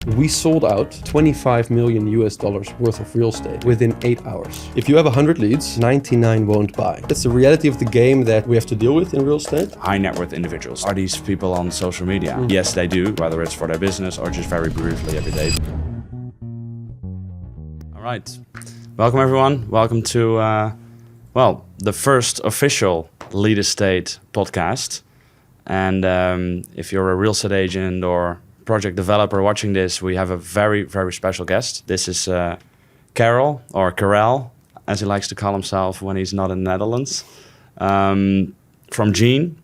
We sold out 25 million US dollars worth of real estate within 8 hours. If you have 100 leads, 99 won't buy. That's the reality of the game that we have to deal with in real estate. High net worth individuals. Are these people on social media? Yes, they do, whether it's for their business or just very briefly every day. All right. Welcome, everyone. Welcome to, the first official Lead Estate podcast. And if you're a real estate agent or project developer watching this, we have a very, very special guest. This is Karel, or Karel, as he likes to call himself when he's not in the Netherlands, from Gene.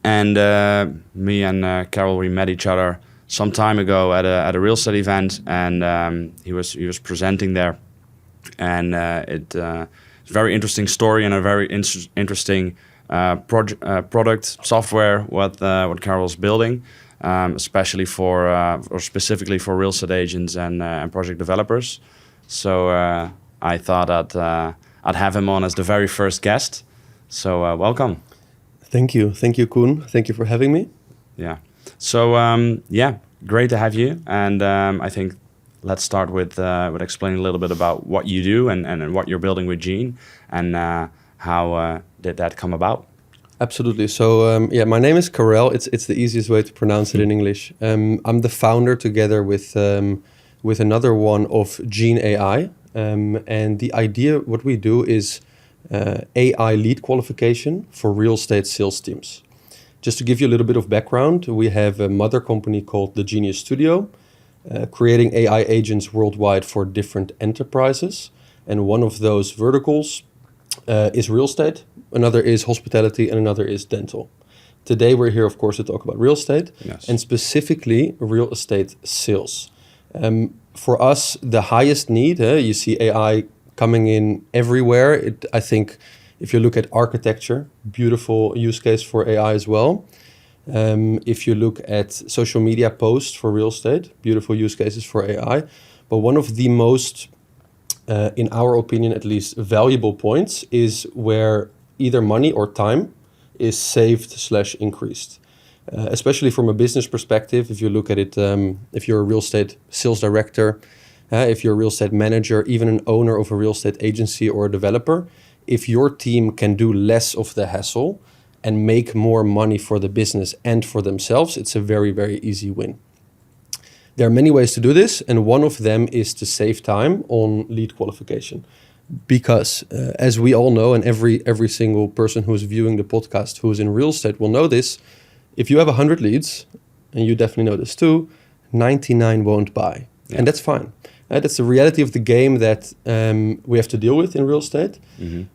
And me and Karel, we met each other some time ago at a real estate event, and he was presenting there. And it's a very interesting story and a very interesting product software what Karel's building. Especially or specifically for real estate agents and project developers. So I thought I'd have him on as the very first guest. So welcome. Thank you, Koen. Thank you for having me. Yeah. So great to have you. And I think let's start with explaining a little bit about what you do and what you're building with Gene, and how did that come about? Absolutely. So my name is Karel. It's the easiest way to pronounce it in English. I'm the founder together with another one of Gene AI. And the idea, what we do is AI lead qualification for real estate sales teams. Just to give you a little bit of background, we have a mother company called the Genius Studio, creating AI agents worldwide for different enterprises. And one of those verticals is real estate, another is hospitality, and another is dental. Today we're here, of course, to talk about real estate, yes, and specifically real estate sales. For us, the highest need, you see AI coming in everywhere. I think if you look at architecture, beautiful use case for AI as well. If you look at social media posts for real estate, beautiful use cases for AI. But one of the most in our opinion, at least, valuable points is where either money or time is saved/increased. Especially from a business perspective, if you look at it, if you're a real estate sales director, if you're a real estate manager, even an owner of a real estate agency or a developer, if your team can do less of the hassle and make more money for the business and for themselves, it's a very, very easy win. There are many ways to do this, and one of them is to save time on lead qualification. Because as we all know, and every single person who's viewing the podcast who's in real estate will know this, if you have 100 leads, and you definitely know this too, 99 won't buy. Yeah. And that's fine. That's the reality of the game that we have to deal with in real estate,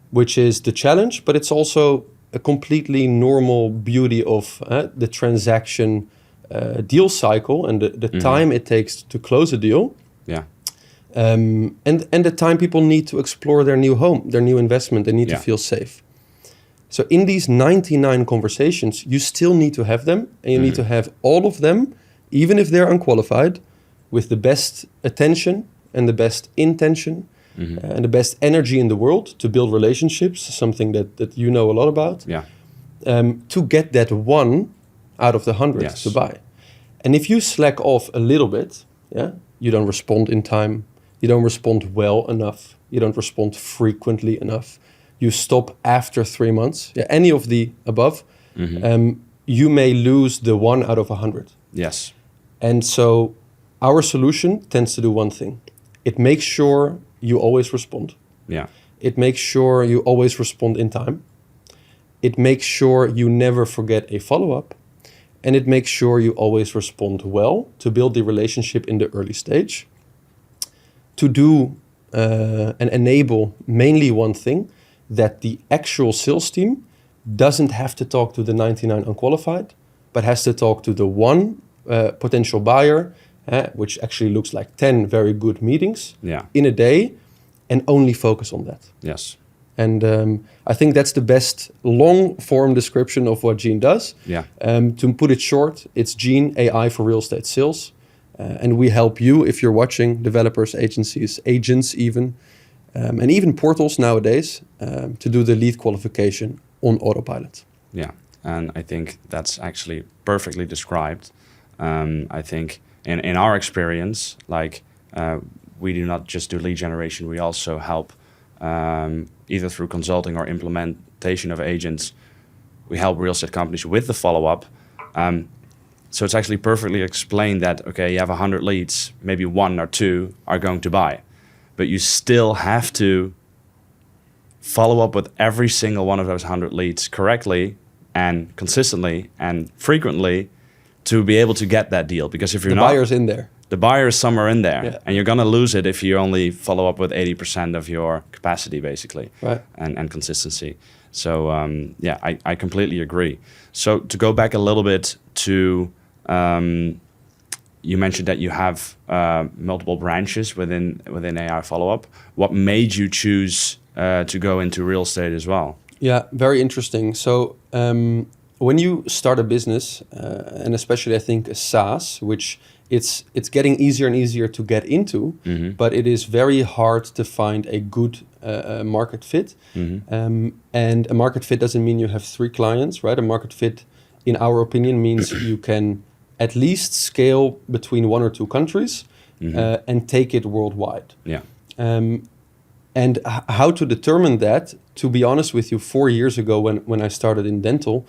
which is the challenge, but it's also a completely normal beauty of the transaction deal cycle and the time it takes to close a deal. Yeah. And the time people need to explore their new home, their new investment, they need to feel safe. So in these 99 conversations, you still need to have them, and you need to have all of them, even if they're unqualified, with the best attention and the best intention and the best energy in the world to build relationships, something that you know a lot about, to get that one out of the 100 to buy. And if you slack off a little bit, you don't respond in time, you don't respond well enough, you don't respond frequently enough, you stop after 3 months, any of the above, you may lose the 1 out of 100. Yes. And so our solution tends to do one thing. It makes sure you always respond. Yeah. It makes sure you always respond in time. It makes sure you never forget a follow-up. And it makes sure you always respond well to build the relationship in the early stage. To do and enable mainly one thing, that the actual sales team doesn't have to talk to the 99 unqualified, but has to talk to the one potential buyer, which actually looks like 10 very good meetings in a day, and only focus on that. Yes. And I think that's the best long-form description of what Gene does. Yeah. To put it short, it's Gene AI for real estate sales. And we help you, if you're watching, developers, agencies, agents even, and even portals nowadays, to do the lead qualification on autopilot. Yeah, and I think that's actually perfectly described. I think in our experience, like we do not just do lead generation, we also help either through consulting or implementation of agents, we help real estate companies with the follow-up. So it's actually perfectly explained that, okay, you have 100 leads, maybe 1 or 2 are going to buy, but you still have to follow up with every single one of those 100 leads correctly and consistently and frequently to be able to get that deal. Because if you're the not, buyer's in there. the buyer is somewhere in there, Yeah. and you're going to lose it if you only follow up with 80% of your capacity, basically, Right. and consistency. So I completely agree. So to go back a little bit to, you mentioned that you have multiple branches within AI follow-up. What made you choose to go into real estate as well? Yeah, very interesting. So when you start a business, and especially I think a SaaS, which it's getting easier and easier to get into, but it is very hard to find a good market fit. And a market fit doesn't mean you have 3 clients, right? A market fit, in our opinion, means you can at least scale between 1 or 2 countries and take it worldwide. Yeah. And how to determine that, to be honest with you, 4 years ago when I started in dental,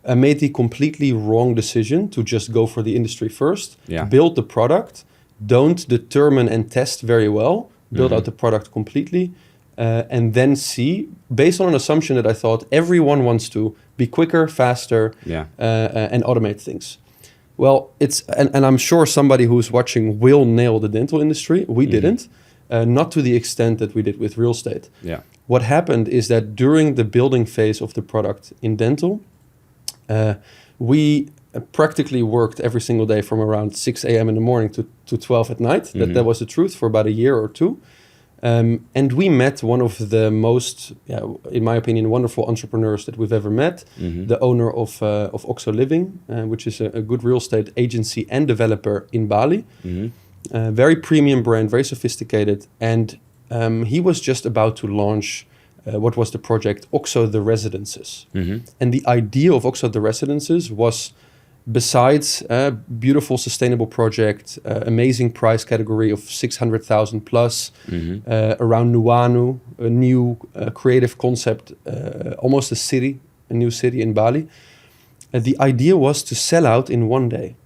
I made the completely wrong decision to just go for the industry first, build the product, don't determine and test very well, build out the product completely, and then see, based on an assumption that I thought everyone wants to be quicker, faster, and automate things. Well, and I'm sure somebody who's watching will nail the dental industry. We didn't. Not to the extent that we did with real estate. Yeah. What happened is that during the building phase of the product in dental, we practically worked every single day from around 6 a.m. in the morning to 12 at night. That was the truth for about a year or 2. And we met one of the most, in my opinion, wonderful entrepreneurs that we've ever met, the owner of Oxo Living, which is a good real estate agency and developer in Bali. Very premium brand, very sophisticated. And he was just about to launch what was the project Oxo the Residences. And the idea of Oxo the Residences was, besides a beautiful sustainable project, amazing price category of 600,000 plus, around Nuanu, a new creative concept, almost a new city in Bali. The idea was to sell out in 1 day.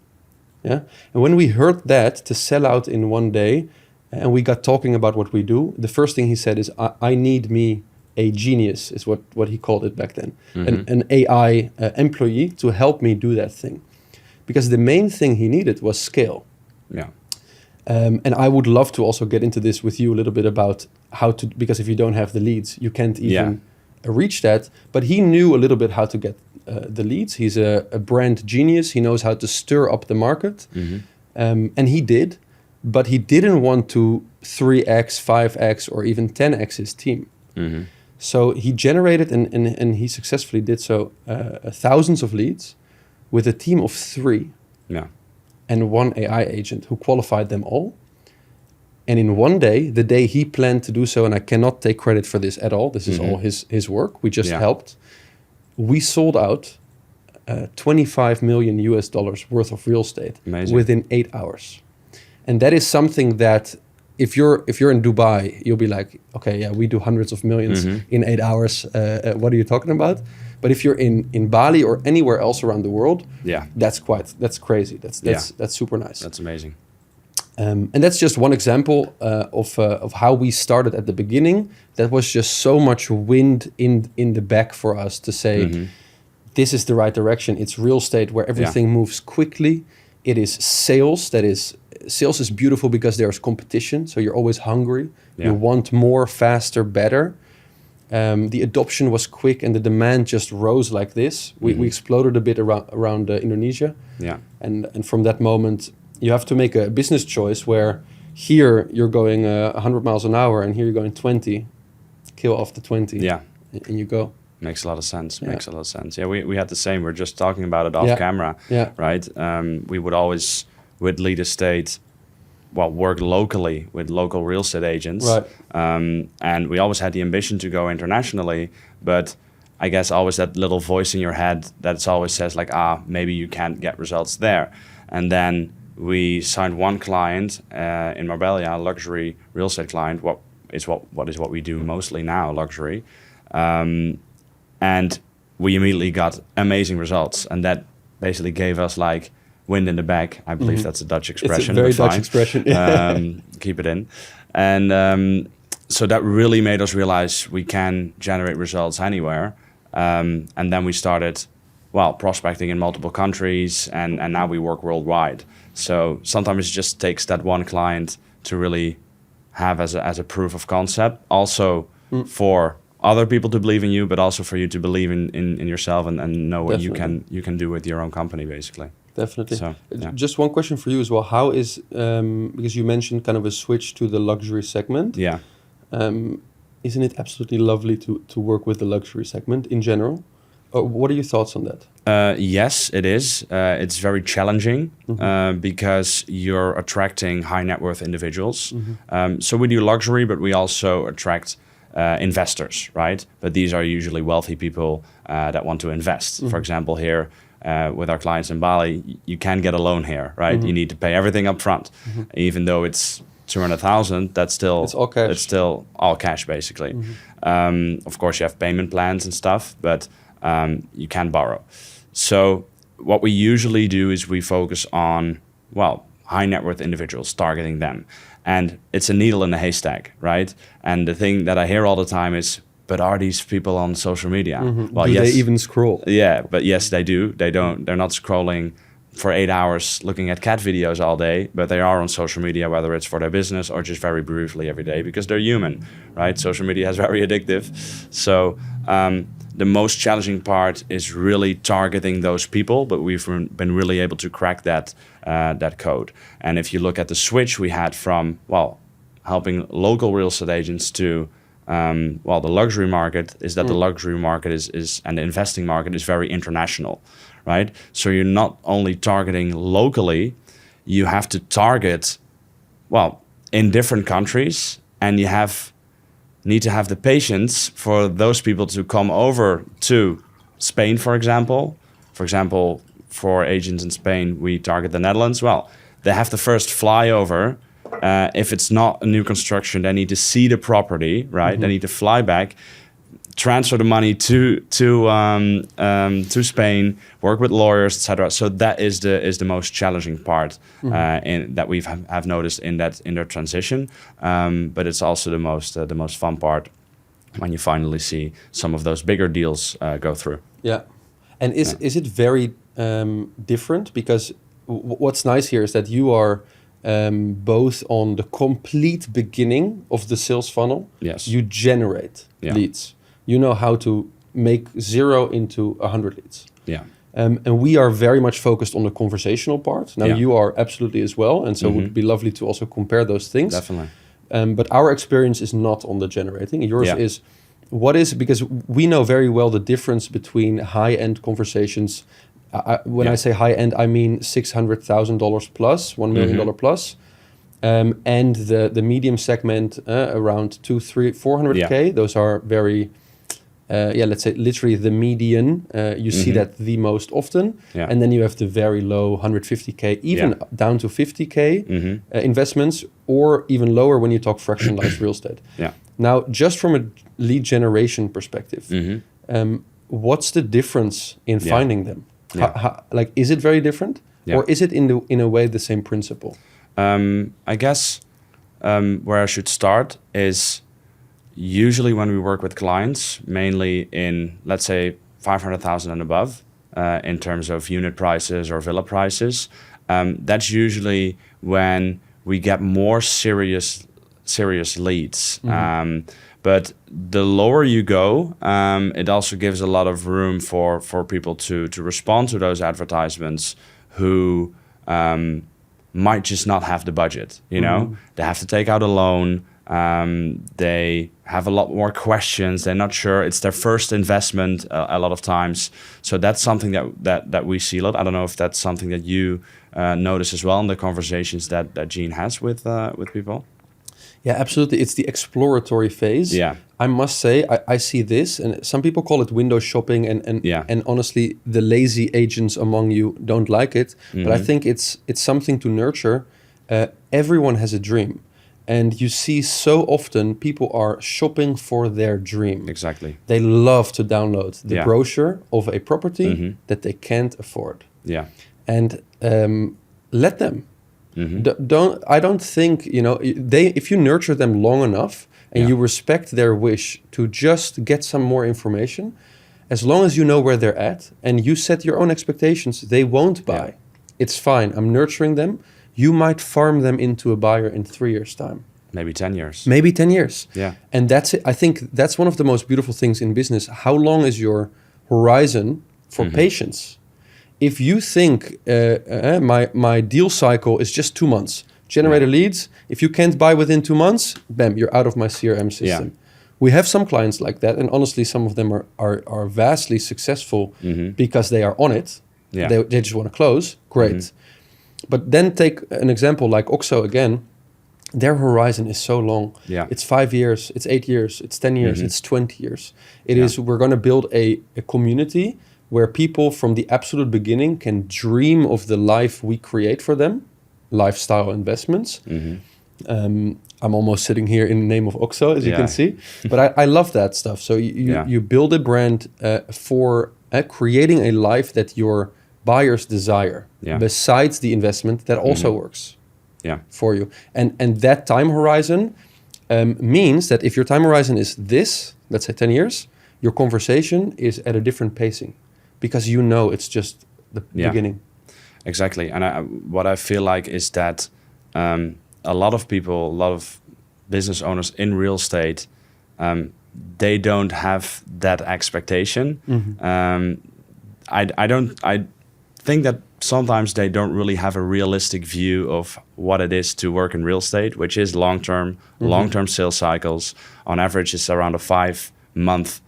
Yeah, and when we heard that, to sell out in 1 day, and we got talking about what we do, the first thing he said is, I need me a genius, is what he called it back then, an AI employee to help me do that thing. Because the main thing he needed was scale. Yeah. And I would love to also get into this with you a little bit about how to, because if you don't have the leads, you can't even reach that. But he knew a little bit how to get the leads. He's a brand genius. He knows how to stir up the market. And he did, but he didn't want to 3x, 5x, or even 10x his team. So he generated, and he successfully did so, thousands of leads with a team of 3 and 1 AI agent who qualified them all. And in 1 day, the day he planned to do so, and I cannot take credit for this at all, this is all his work, we just helped, we sold out $25 million worth of real estate within 8 hours. And that is something that if you're in Dubai, you'll be like, okay, yeah, we do hundreds of millions in 8 hours. What are you talking about? But if you're in Bali or anywhere else around the world, that's crazy. That's super nice. That's amazing. And that's just one example of how we started at the beginning. That was just so much wind in the back for us to say, this is the right direction. It's real estate where everything moves quickly. It is sales. Sales is beautiful because there's competition. So you're always hungry. You want more, faster, better. The adoption was quick and the demand just rose like this. We exploded a bit around Indonesia. And from that moment, you have to make a business choice where here you're going 100 miles an hour and here you're going 20. Kill off the 20 and you go. Makes a lot of sense. Makes a lot of sense. Yeah, we had the same. We're just talking about it off camera, right? We would always, with Lead Estate, work locally with local real estate agents. Right. And we always had the ambition to go internationally, but I guess always that little voice in your head that always says like, maybe you can't get results there. And then we signed one client in Marbella, a luxury real estate client. What is what we do mostly now, luxury, and we immediately got amazing results, and that basically gave us like wind in the back. I believe that's a Dutch expression. It's a very but Dutch expression. Keep it in, and so that really made us realize we can generate results anywhere, and then we started. Prospecting in multiple countries, and now we work worldwide. So sometimes it just takes that one client to really have as a proof of concept. Also for other people to believe in you, but also for you to believe in yourself and know what you can do with your own company, basically. Definitely. So, yeah. Just one question for you as well. How is, because you mentioned kind of a switch to the luxury segment. Yeah. Isn't it absolutely lovely to work with the luxury segment in general? What are your thoughts on that? Yes, it is. It's very challenging because you're attracting high net worth individuals. So we do luxury, but we also attract investors, right? But these are usually wealthy people that want to invest. For example, here with our clients in Bali, you can get a loan here, right? You need to pay everything up front, even though it's 200,000. That's still it's all cash. It's still all cash, basically. Of course, you have payment plans and stuff, but you can borrow. So what we usually do is we focus on, high net worth individuals, targeting them. And it's a needle in a haystack, right? And the thing that I hear all the time is, but are these people on social media? Well, do yes, they even scroll? Yeah, but yes, they do. They're not scrolling for 8 hours looking at cat videos all day, but they are on social media, whether it's for their business or just very briefly every day, because they're human, right? Social media is very addictive. So the most challenging part is really targeting those people, but we've been really able to crack that code. And if you look at the switch we had from, helping local real estate agents to, the luxury market, is that the luxury market is and the investing market is very international, right? So you're not only targeting locally, you have to target, in different countries, and you need to have the patience for those people to come over to Spain, for example. For example, for agents in Spain, we target the Netherlands. They have to first fly over. If it's not a new construction, they need to see the property, right? They need to fly back, transfer the money to Spain, work with lawyers, etc. So that is the most challenging part that we have noticed in their transition. But it's also the most fun part when you finally see some of those bigger deals go through. Yeah, and is it very different? Because what's nice here is that you are both on the complete beginning of the sales funnel. Yes, you generate leads. You know how to make 0 into 100 leads. Yeah. And we are very much focused on the conversational part. Now you are absolutely as well. And so it would be lovely to also compare those things. Definitely. But our experience is not on the generating. Yours is, because we know very well the difference between high-end conversations. When I say high-end, I mean $600,000 plus, $1 million plus. And the medium segment around 400K. Those are very... let's say literally the median. You see that the most often. Yeah. And then you have the very low 150K, even down to 50K investments, or even lower when you talk fractionalized real estate. Yeah. Now, just from a lead generation perspective, what's the difference in finding them? How, is it very different? Or is it in a way the same principle? I guess where I should start is... Usually when we work with clients, mainly in, let's say, 500,000 and above, in terms of unit prices or villa prices, that's usually when we get more serious leads. But the lower you go, it also gives a lot of room for people to respond to those advertisements who might just not have the budget. You know, they have to take out a loan. They have a lot more questions. They're not sure. It's their first investment a lot of times. So that's something that we see a lot. I don't know if that's something that you notice as well in the conversations that Gene has with people. Yeah, absolutely. It's the exploratory phase. Yeah. I must say, I see this, and some people call it window shopping, and honestly, the lazy agents among you don't like it. But I think it's something to nurture. Everyone has a dream, and you see so often people are shopping for their dream. Exactly. They love to download the brochure of a property that they can't afford. Yeah. And let them. I don't think, if you nurture them long enough and you respect their wish to just get some more information, as long as you know where they're at and you set your own expectations, they won't buy. Yeah. It's fine. I'm nurturing them. You might farm them into a buyer in 3 years' time. Maybe 10 years. Maybe 10 years. Yeah. And that's it. I think that's one of the most beautiful things in business. How long is your horizon for patience? If you think my deal cycle is just 2 months, generate leads. If you can't buy within 2 months, bam, you're out of my CRM system. Yeah. We have some clients like that, and honestly, some of them are vastly successful because they are on it. Yeah. They just want to close. Great. But then take an example like Oxo again. Their horizon is so long. Yeah. It's 5 years, it's 8 years, it's 10 years, it's 20 years. It is, we're going to build a community where people from the absolute beginning can dream of the life we create for them, lifestyle investments. I'm almost sitting here in the name of Oxo, as you can see. But I love that stuff. So you build a brand for creating a life that your buyers desire, besides the investment that also works for you. And that time horizon means that if your time horizon is this, let's say 10 years, your conversation is at a different pacing. Because it's just the beginning. Exactly. And what I feel like is that a lot of people, a lot of business owners in real estate, they don't have that expectation. I think that sometimes they don't really have a realistic view of what it is to work in real estate, which is long-term sales cycles. On average, it's around a 5-month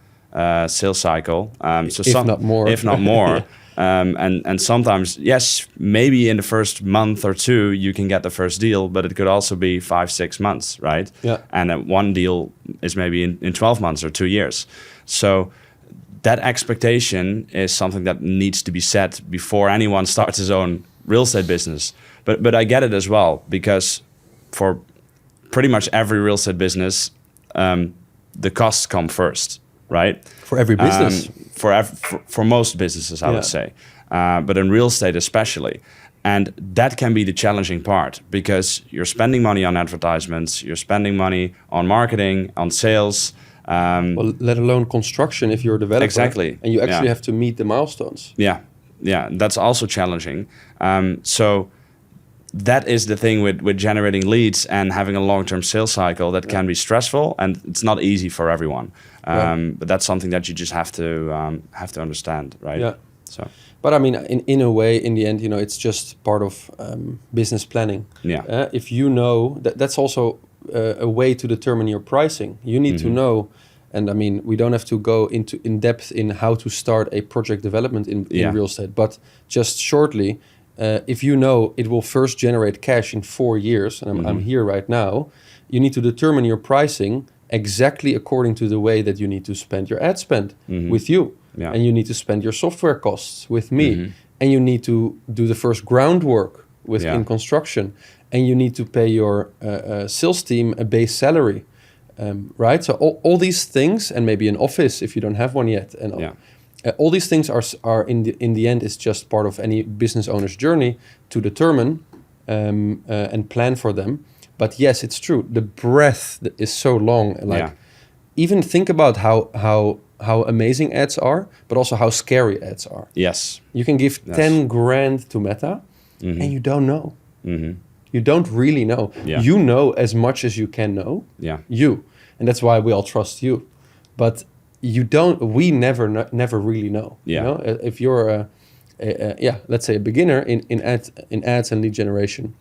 sales cycle, if not more. And sometimes, yes, maybe in the first month or two you can get the first deal, but it could also be 5-6 months, right? Yeah. And one deal is maybe in 12 months or 2 years. So that expectation is something that needs to be set before anyone starts his own real estate business. But I get it as well, because for pretty much every real estate business, the costs come first. Right? For every business. For most businesses, I would say. But in real estate especially. And that can be the challenging part, because you're spending money on advertisements, you're spending money on marketing, on sales. Well, let alone construction if you're a developer. Exactly. And you actually have to meet the milestones. Yeah, that's also challenging. So that is the thing with generating leads and having a long-term sales cycle that can be stressful, and it's not easy for everyone. But that's something that you just have to understand, right? Yeah. So, but I mean, in a way, in the end, it's just part of business planning. Yeah. If you know that's also a way to determine your pricing. You need to know. And I mean, we don't have to go in depth in how to start a project development in real estate, but just shortly. If you know it will first generate cash in 4 years, and I'm here right now, you need to determine your pricing exactly according to the way that you need to spend your ad spend with you. Yeah. And you need to spend your software costs with me. And you need to do the first groundwork in construction. And you need to pay your sales team a base salary, right? So all these things, and maybe an office if you don't have one yet. And all these things are in the end is just part of any business owner's journey to determine and plan for them. But yes, it's true. The breadth is so long. Like even think about how amazing ads are, but also how scary ads are. Yes. You can give 10 grand to Meta and you don't know. You don't really know. Yeah. You know as much as you can know. Yeah. And that's why we all trust you. But we never really know. Yeah. You know? If you're let's say a beginner in ads and lead generation,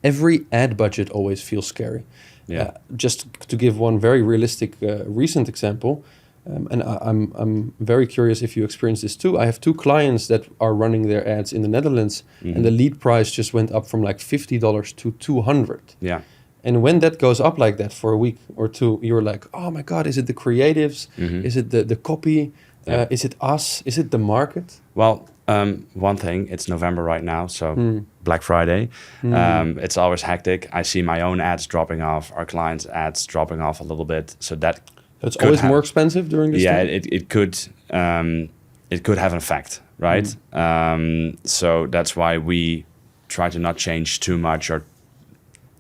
every ad budget always feels scary. Yeah. Just to give one very realistic recent example, and I'm very curious if you experience this too. I have 2 clients that are running their ads in the Netherlands, and the lead price just went up from like $50 to $200. Yeah. And when that goes up like that for a week or two, you're like, oh my God, is it the creatives? Is it the copy? Yeah. Is it us? Is it the market? Well, one thing, it's November right now, so Black Friday. It's always hectic. I see my own ads dropping off, our clients' ads dropping off a little bit. So It's always more expensive during this time? It could have an effect, right? So that's why we try to not change too much or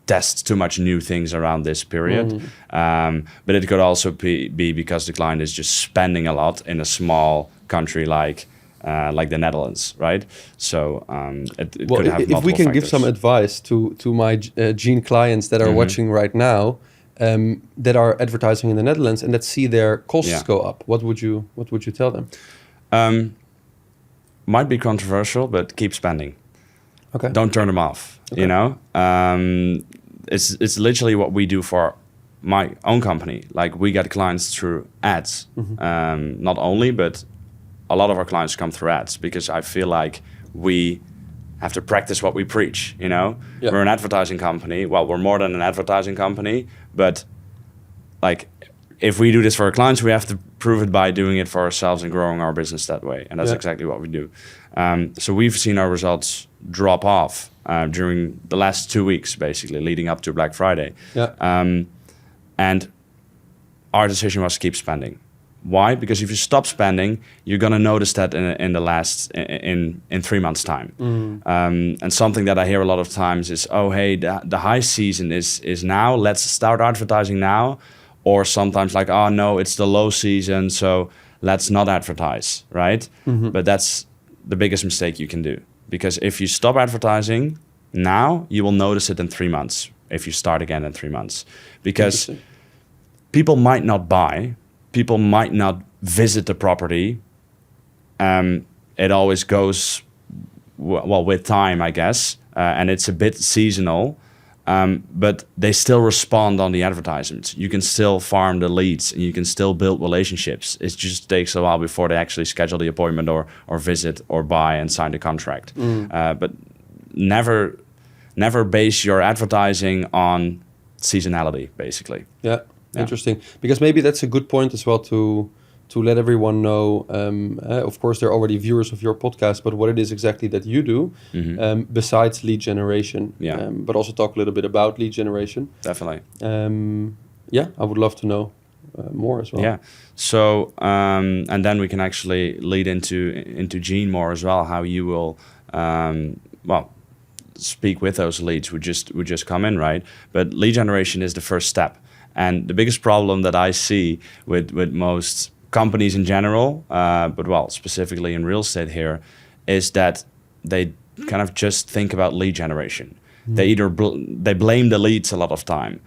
test too much new things around this period. But it could also be because the client is just spending a lot in a small country like the Netherlands, right? So it could have multiple if we can factors. give some advice to my Gene clients that are watching right now, that are advertising in the Netherlands and that see their costs go up, what would you tell them? Might be controversial, but keep spending. Okay. Don't turn them off. Okay. You know, it's literally what we do for my own company. Like we get clients through ads, not only, but a lot of our clients come through ads because I feel like we have to practice what we preach. You know, we're an advertising company. Well, we're more than an advertising company, but like if we do this for our clients, we have to prove it by doing it for ourselves and growing our business that way. And that's exactly what we do. So we've seen our results drop off during the last 2 weeks, basically leading up to Black Friday. And our decision was to keep spending. Why? Because if you stop spending, you're going to notice that in 3 months' time. And something that I hear a lot of times is, oh, hey, the high season is now. Let's start advertising now. Or sometimes like, oh, no, it's the low season, so let's not advertise, right? But that's the biggest mistake you can do. Because if you stop advertising now, you will notice it in 3 months if you start again in 3 months. Because people might not buy, people might not visit the property. It always goes, well, with time, I guess. And it's a bit seasonal. But they still respond on the advertisements. You can still farm the leads and you can still build relationships. It just takes a while before they actually schedule the appointment or visit or buy and sign the contract. But never base your advertising on seasonality, basically. Yeah, interesting. Because maybe that's a good point as well to let everyone know. Of course, they're already viewers of your podcast, but what it is exactly that you do besides lead generation. But also talk a little bit about lead generation. Definitely. I would love to know more as well. Yeah. So, and then we can actually lead into Gene more as well, how you will, speak with those leads who just come in, right? But lead generation is the first step. And the biggest problem that I see with most companies in general, but specifically in real estate here, is that they kind of just think about lead generation. They either they blame the leads a lot of time,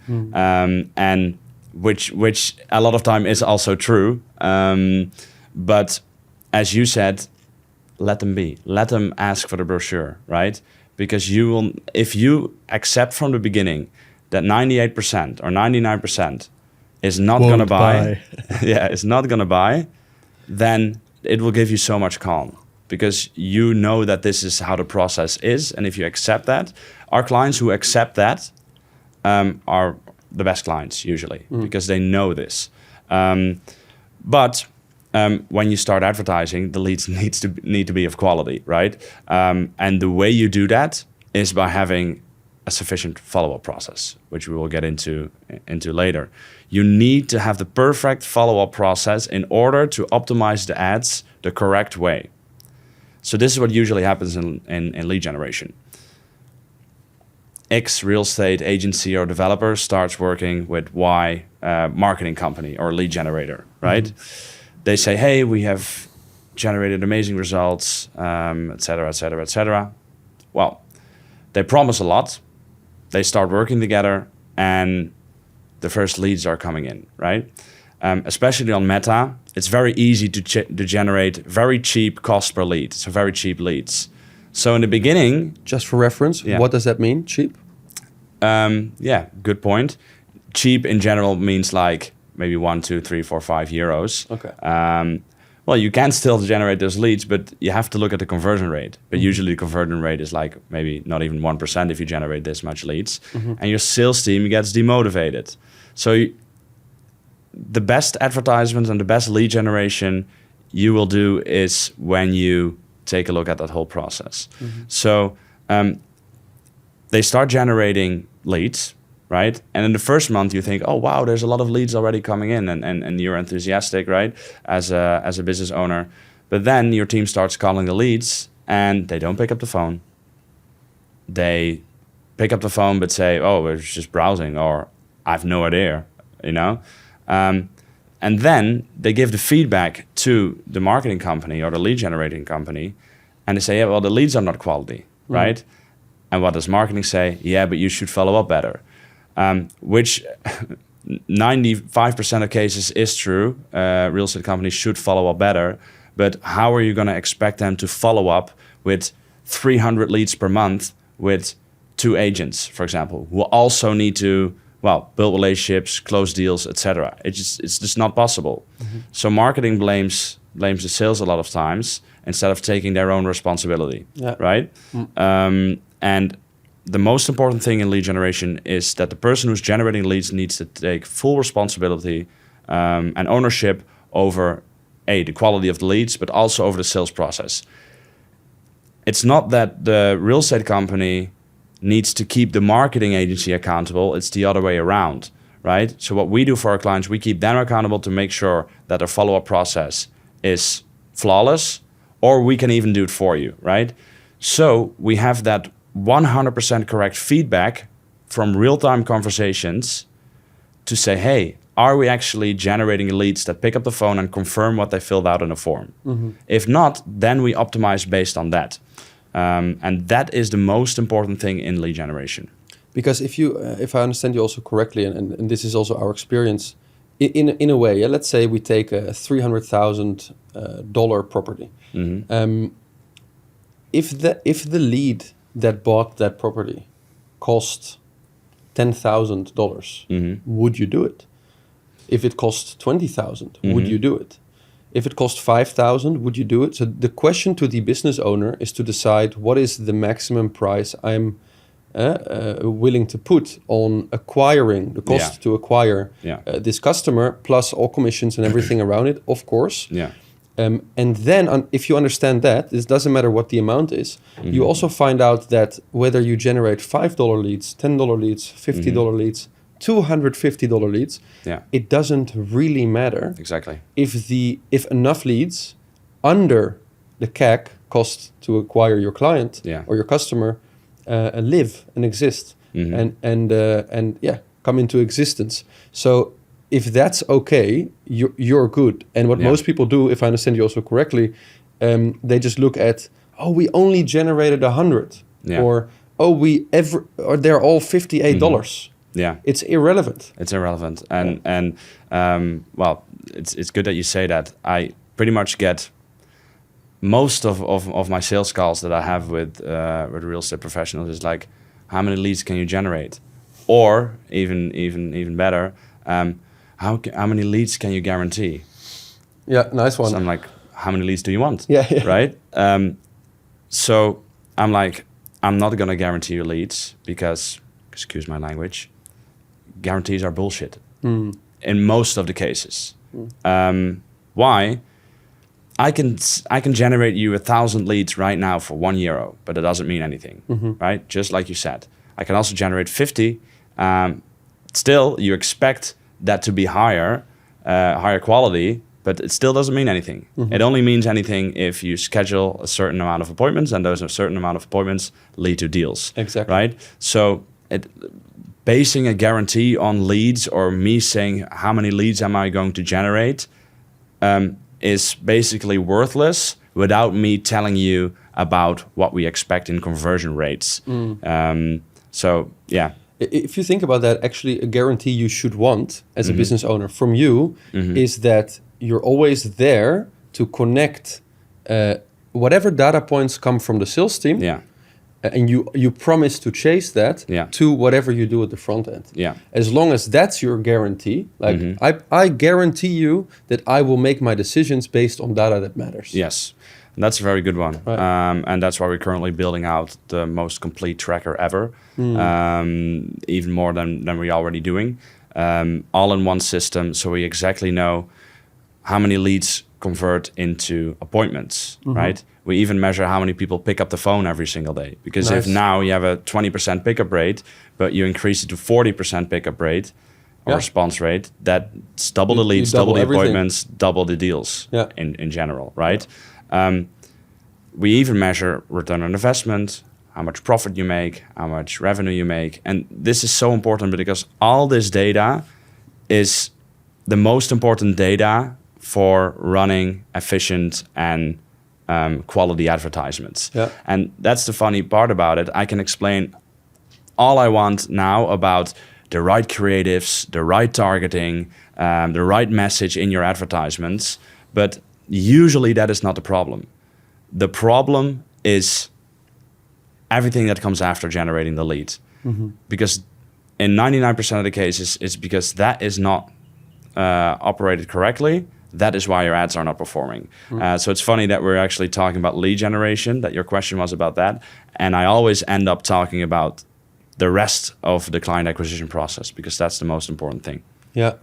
and which a lot of time is also true. But as you said, let them be. Let them ask for the brochure, right? Because if you accept from the beginning that 98% or 99% is not going to buy, is not going to buy, then it will give you so much calm because you know that this is how the process is. And if you accept that, our clients who accept that are the best clients usually because they know this. But when you start advertising, the leads need to be of quality, right? And the way you do that is by having a sufficient follow-up process, which we will get into later. You need to have the perfect follow-up process in order to optimize the ads the correct way. So this is what usually happens in lead generation. X real estate agency or developer starts working with Y marketing company or lead generator, right? They say, hey, we have generated amazing results, et cetera, et cetera, et cetera. Well, they promise a lot. They start working together and the first leads are coming in, right? Especially on Meta, it's very easy to generate very cheap cost per lead, so very cheap leads. So in the beginning... Just for reference, what does that mean, cheap? Good point. Cheap in general means like maybe 1, 2, 3, 4, 5 euros. Okay. well, you can still generate those leads, but you have to look at the conversion rate. But usually the conversion rate is like maybe not even 1% if you generate this much leads. And your sales team gets demotivated. So the best advertisement and the best lead generation you will do is when you take a look at that whole process. So they start generating leads, right? And in the first month you think, oh, wow, there's a lot of leads already coming in, and you're enthusiastic, right? As a business owner. But then your team starts calling the leads and they don't pick up the phone. They pick up the phone but say, oh, we're just browsing, or I have no idea, you know? And then they give the feedback to the marketing company or the lead generating company, and they say, yeah, well, the leads are not quality, right? And what does marketing say? Yeah, but you should follow up better. Which 95% of cases is true. Real estate companies should follow up better. But how are you going to expect them to follow up with 300 leads per month with 2 agents, for example, who also need to, well, build relationships, close deals, etc. It's just not possible. So marketing blames the sales a lot of times instead of taking their own responsibility, right? And the most important thing in lead generation is that the person who's generating leads needs to take full responsibility and ownership over the quality of the leads, but also over the sales process. It's not that the real estate company needs to keep the marketing agency accountable. It's the other way around, right? So what we do for our clients, we keep them accountable to make sure that their follow-up process is flawless, or we can even do it for you, right? So we have that 100% correct feedback from real-time conversations to say, hey, are we actually generating leads that pick up the phone and confirm what they filled out in a form? If not, then we optimize based on that. And that is the most important thing in lead generation. Because if I understand you also correctly, and this is also our experience, in a way, let's say we take a $300,000 property. If the lead that bought that property cost $10,000, would you do it? If it cost $20,000, would you do it? If it cost $5,000, would you do it? So the question to the business owner is to decide what is the maximum price I'm willing to put on acquiring, the cost to acquire this customer, plus all commissions and everything around it, of course. And then if you understand that, it doesn't matter what the amount is, you also find out that whether you generate $5 leads, $10 leads, $50 leads, $250 leads, it doesn't really matter. Exactly. If enough leads under the CAC cost to acquire your client or your customer live and exist and come into existence. So if that's okay, you're good. And what most people do, if I understand you also correctly, they just look at, oh, we only generated 100, or or they're all $58. It's irrelevant. It's irrelevant, and well, it's good that you say that. I pretty much get most of my sales calls that I have with real estate professionals is like, how many leads can you generate, or even better, how many leads can you guarantee? Yeah, nice one. So I'm like, how many leads do you want? Right. So I'm like, I'm not gonna guarantee you leads because, excuse my language, guarantees are bullshit in most of the cases. Why? I can generate you 1,000 leads right now for €1, but it doesn't mean anything, right? Just like you said, I can also generate 50. Still, you expect that to be higher quality, but it still doesn't mean anything. It only means anything if you schedule a certain amount of appointments, and those a certain amount of appointments lead to deals. Exactly. Right? So basing a guarantee on leads, or me saying how many leads am I going to generate, is basically worthless without me telling you about what we expect in conversion rates. So, yeah. If you think about that, actually a guarantee you should want as a business owner from you is that you're always there to connect whatever data points come from the sales team and you promise to chase that Yeah. to whatever you do at the front end. Yeah. As long as that's your guarantee, like I guarantee you that I will make my decisions based on data that matters. Yes, that's a very good one. Right. And that's why we're currently building out the most complete tracker ever, even more than we're already doing. All in one system, so we exactly know how many leads convert into appointments, right? We even measure how many people pick up the phone every single day. Because if now you have a 20% pickup rate, but you increase it to 40% pickup rate or response rate, that's double the leads, double the appointments, double the deals in general, right? We even measure return on investment, how much profit you make, how much revenue you make. And this is so important because all this data is the most important data for running efficient and quality advertisements. Yeah. And that's the funny part about it. I can explain all I want now about the right creatives, the right targeting, the right message in your advertisements. But usually that is not the problem. The problem is everything that comes after generating the lead. Because in 99% of the cases, it's because that is not operated correctly. That is why your ads are not performing. So it's funny that we're actually talking about lead generation, that your question was about that. And I always end up talking about the rest of the client acquisition process because that's the most important thing. Yeah,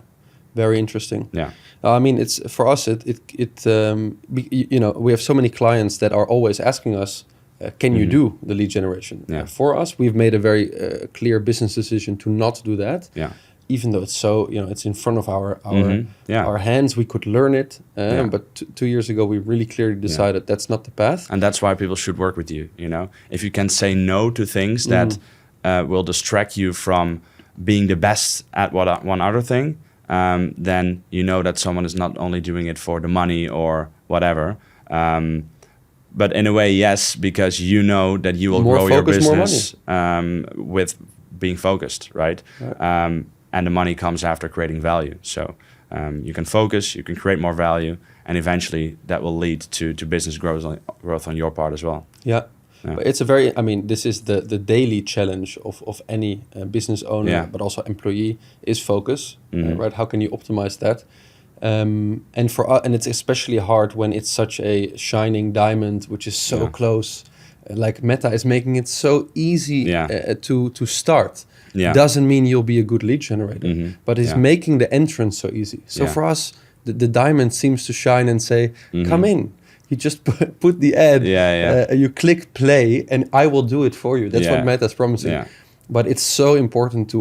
very interesting. Yeah. I mean, it's for us. We have so many clients that are always asking us, "Can you do the lead generation?" Yeah. For us, we've made a very clear business decision to not do that. Yeah. Even though it's so, it's in front of our hands, we could learn it. But 2 years ago, we really clearly decided that's not the path. And that's why people should work with you. If you can say no to things that will distract you from being the best at one other thing, then you know that someone is not only doing it for the money or whatever. But in a way, yes, because you know that you will grow your business with being focused, right? And the money comes after creating value. So you can focus, you can create more value, and eventually that will lead to business growth on your part as well. Yeah. But it's this is the daily challenge of any business owner, but also employee, is focus, right? How can you optimize that? And it's especially hard when it's such a shining diamond, which is so close. Like Meta is making it so easy to start. Yeah. Doesn't mean you'll be a good lead generator, but it's making the entrance so easy. So for us, the diamond seems to shine and say, "Come in." You just put the ad, you click play, and I will do it for you. That's what Meta is promising. Yeah. But it's so important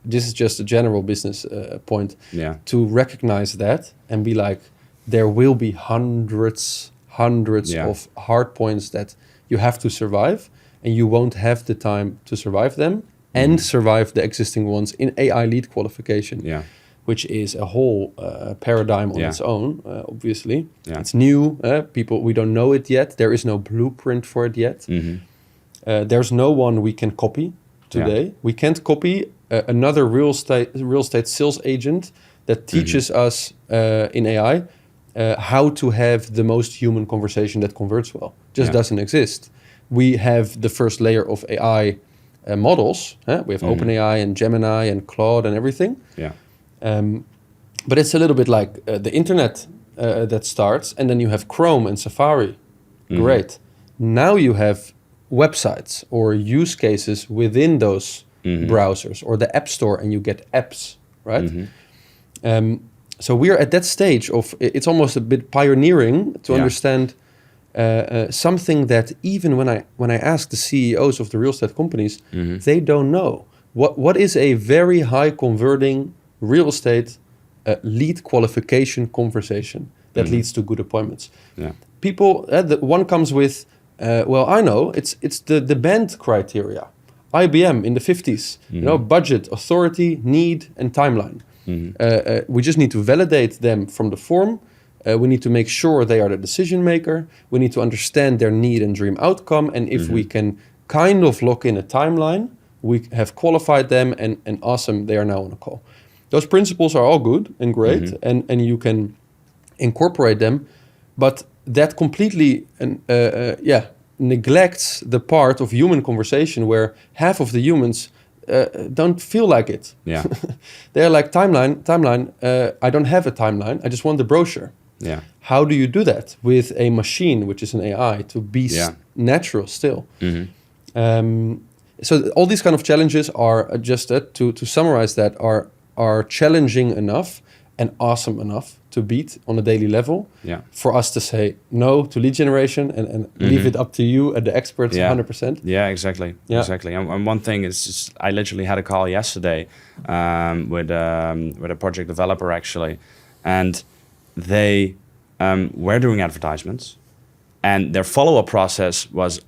this is just a general business point, to recognize that and be like, there will be hundreds of hard points that you have to survive, and you won't have the time to survive them and survive the existing ones in AI lead qualification. Yeah. Which is a whole paradigm on its own, obviously. Yeah. It's new. We don't know it yet. There is no blueprint for it yet. There's no one we can copy today. Yeah. We can't copy another real estate sales agent that teaches us in AI how to have the most human conversation that converts well. Just doesn't exist. We have the first layer of AI models. We have OpenAI and Gemini and Claude and everything. Yeah. But it's a little bit like the internet that starts, and then you have Chrome and Safari. Great. Now you have websites or use cases within those browsers or the App Store, and you get apps, right? So we're at that stage of, it's almost a bit pioneering to understand something that even when I ask the CEOs of the real estate companies, they don't know. What is a very high converting real estate lead qualification conversation that leads to good appointments? Yeah. People, one comes with, I know, it's the BANT criteria. IBM in the 50s, budget, authority, need, and timeline. We just need to validate them from the form. We need to make sure they are the decision maker. We need to understand their need and dream outcome. And if we can kind of lock in a timeline, we have qualified them, and awesome, they are now on a call. Those principles are all good and great, and you can incorporate them, but that completely neglects the part of human conversation where half of the humans don't feel like it. Yeah. They're like, timeline. I don't have a timeline. I just want the brochure. Yeah. How do you do that with a machine, which is an AI, to be natural still? So all these kind of challenges are just to summarize that are challenging enough and awesome enough to beat on a daily level for us to say no to lead generation and leave it up to you and the experts 100%. Yeah, exactly. And one thing is just, I literally had a call yesterday with a project developer actually, and they were doing advertisements, and their follow-up process was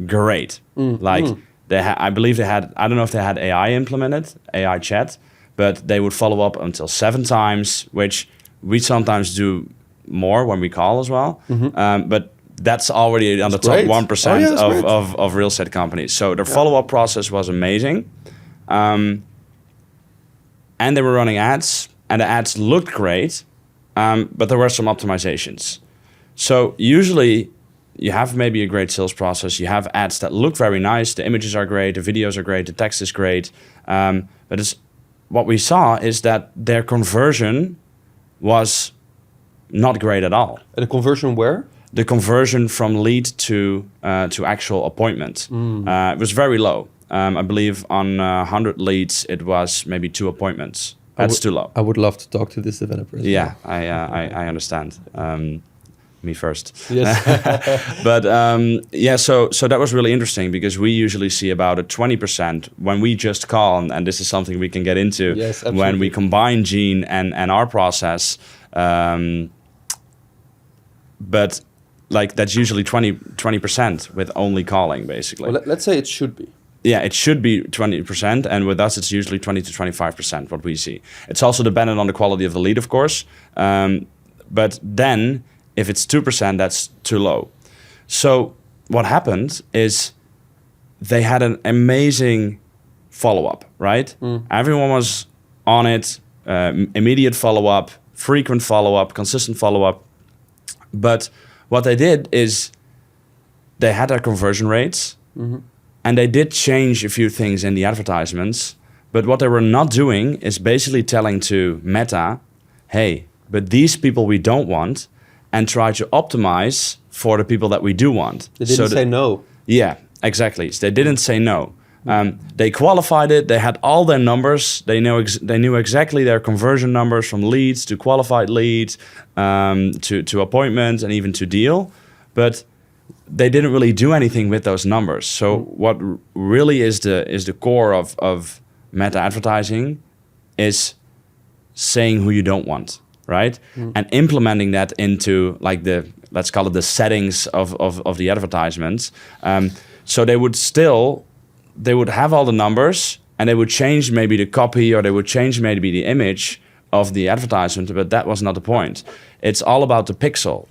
great. I believe they had, I don't know if they had AI implemented, AI chat, but they would follow up until 7 times, which we sometimes do more when we call as well. But that's already on the top 1% of real estate companies. So their follow-up process was amazing. And they were running ads, and the ads looked great, but there were some optimizations. So usually you have maybe a great sales process. You have ads that look very nice. The images are great. The videos are great. The text is great. But what we saw is that their conversion was not great at all. And the conversion where? The conversion from lead to actual appointment. It was very low. I believe on 100 leads, it was maybe 2 appointments. That's too low. I would love to talk to this developer. I understand. Me first. Yes. But so that was really interesting, because we usually see about a 20% when we just call, and this is something we can get into when we combine Gene and our process. But like that's usually 20% with only calling, basically. Well, let's say it should be. Yeah, it should be 20%, and with us it's usually 20 to 25% what we see. It's also dependent on the quality of the lead, of course. But then if it's 2%, that's too low. So what happened is they had an amazing follow-up, right? Everyone was on it, immediate follow-up, frequent follow-up, consistent follow-up. But what they did is they had their conversion rates, and they did change a few things in the advertisements. But what they were not doing is basically telling to Meta, hey, but these people we don't want, and try to optimize for the people that we do want. They didn't say no. Yeah, exactly. So they didn't say no. They qualified it. They had all their numbers. They knew exactly their conversion numbers from leads to qualified leads, to appointments, and even to deal. But they didn't really do anything with those numbers. So what really is the core of meta advertising is saying who you don't want, right? And implementing that into like let's call it the settings of the advertisements. So they would have all the numbers, and they would change maybe the copy, or they would change maybe the image of the advertisement, but that was not the point. It's all about the pixel.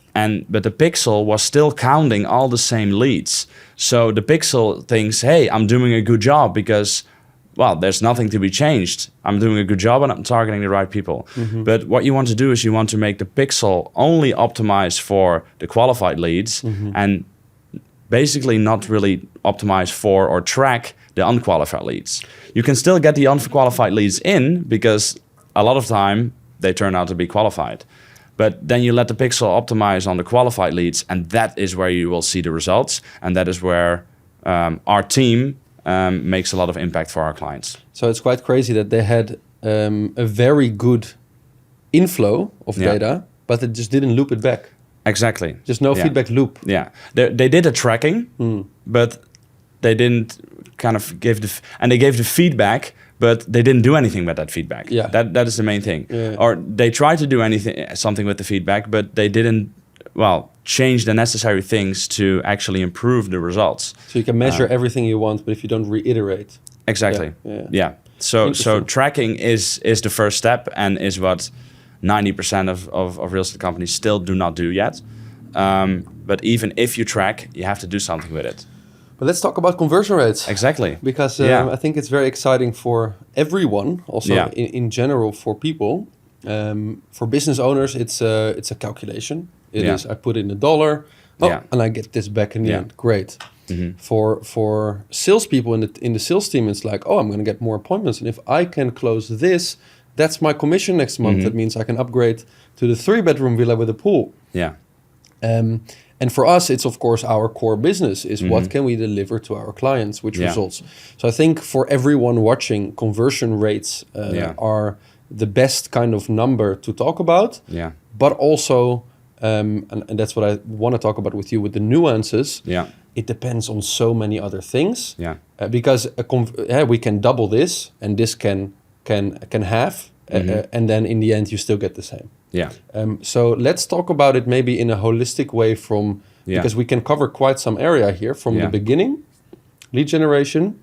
But the pixel was still counting all the same leads. So the pixel thinks, hey, I'm doing a good job because, well, there's nothing to be changed. I'm doing a good job and I'm targeting the right people. But what you want to do is you want to make the pixel only optimize for the qualified leads and basically not really optimize for or track the unqualified leads. You can still get the unqualified leads in because a lot of time they turn out to be qualified. But then you let the pixel optimize on the qualified leads, and that is where you will see the results. And that is where our team makes a lot of impact for our clients. So it's quite crazy that they had a very good inflow of data, but it just didn't loop it back. Exactly. Just no feedback loop. Yeah. They did a tracking, but they didn't kind of they gave the feedback, but they didn't do anything with that feedback. Yeah. That is the main thing. Yeah. Or they tried to do something with the feedback, but they didn't, change the necessary things to actually improve the results. So you can measure everything you want, but if you don't reiterate. Exactly. Yeah. So tracking is the first step, and is what 90% of real estate companies still do not do yet. But even if you track, you have to do something with it. But let's talk about conversion rates. Exactly. Because I think it's very exciting for everyone, also in general for people. For business owners, it's a calculation. It is, I put in $1, Oh, Yeah. and I get this back in the Yeah. end. Great. Mm-hmm. For salespeople in the sales team, it's like, oh, I'm going to get more appointments, and if I can close this, that's my commission next month. That means I can upgrade to the 3-bedroom villa with a pool. Yeah. And for us, it's of course our core business is what can we deliver to our clients, which results. So I think for everyone watching, conversion rates are the best kind of number to talk about. Yeah. But also, and that's what I want to talk about with you, with the nuances. Yeah. It depends on so many other things. Yeah. Because we can double this, and this can half, and then in the end you still get the same. Yeah. So let's talk about it maybe in a holistic way because we can cover quite some area here from the beginning, lead generation,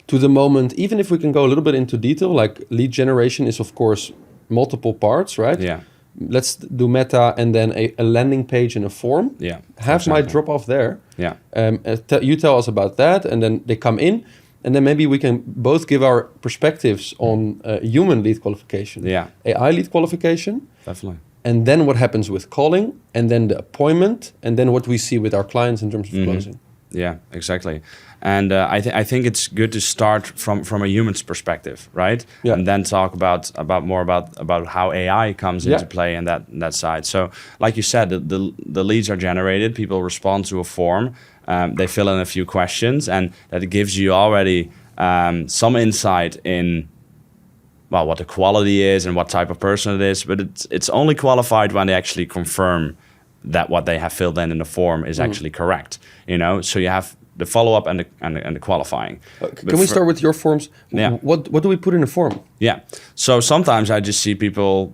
to the moment. Even if we can go a little bit into detail, like lead generation is of course multiple parts, right? Yeah. Let's do meta and then a landing page and a form. Yeah. Have my drop off there. Yeah. You tell us about that, and then they come in. And then maybe we can both give our perspectives on human lead qualification, AI lead qualification, definitely, and then what happens with calling, and then the appointment, and then what we see with our clients in terms of closing. Yeah, exactly. And I think it's good to start from a human's perspective, right? Yeah. And then talk about more about how AI comes into play in that side. So, like you said, the leads are generated. People respond to a form. They fill in a few questions, and that gives you already some insight in what the quality is and what type of person it is. But it's only qualified when they actually confirm that what they have filled in the form is actually correct. So you have the follow-up and the qualifying. Can we start with your forms? Yeah. What do we put in a form? Yeah. So sometimes I just see people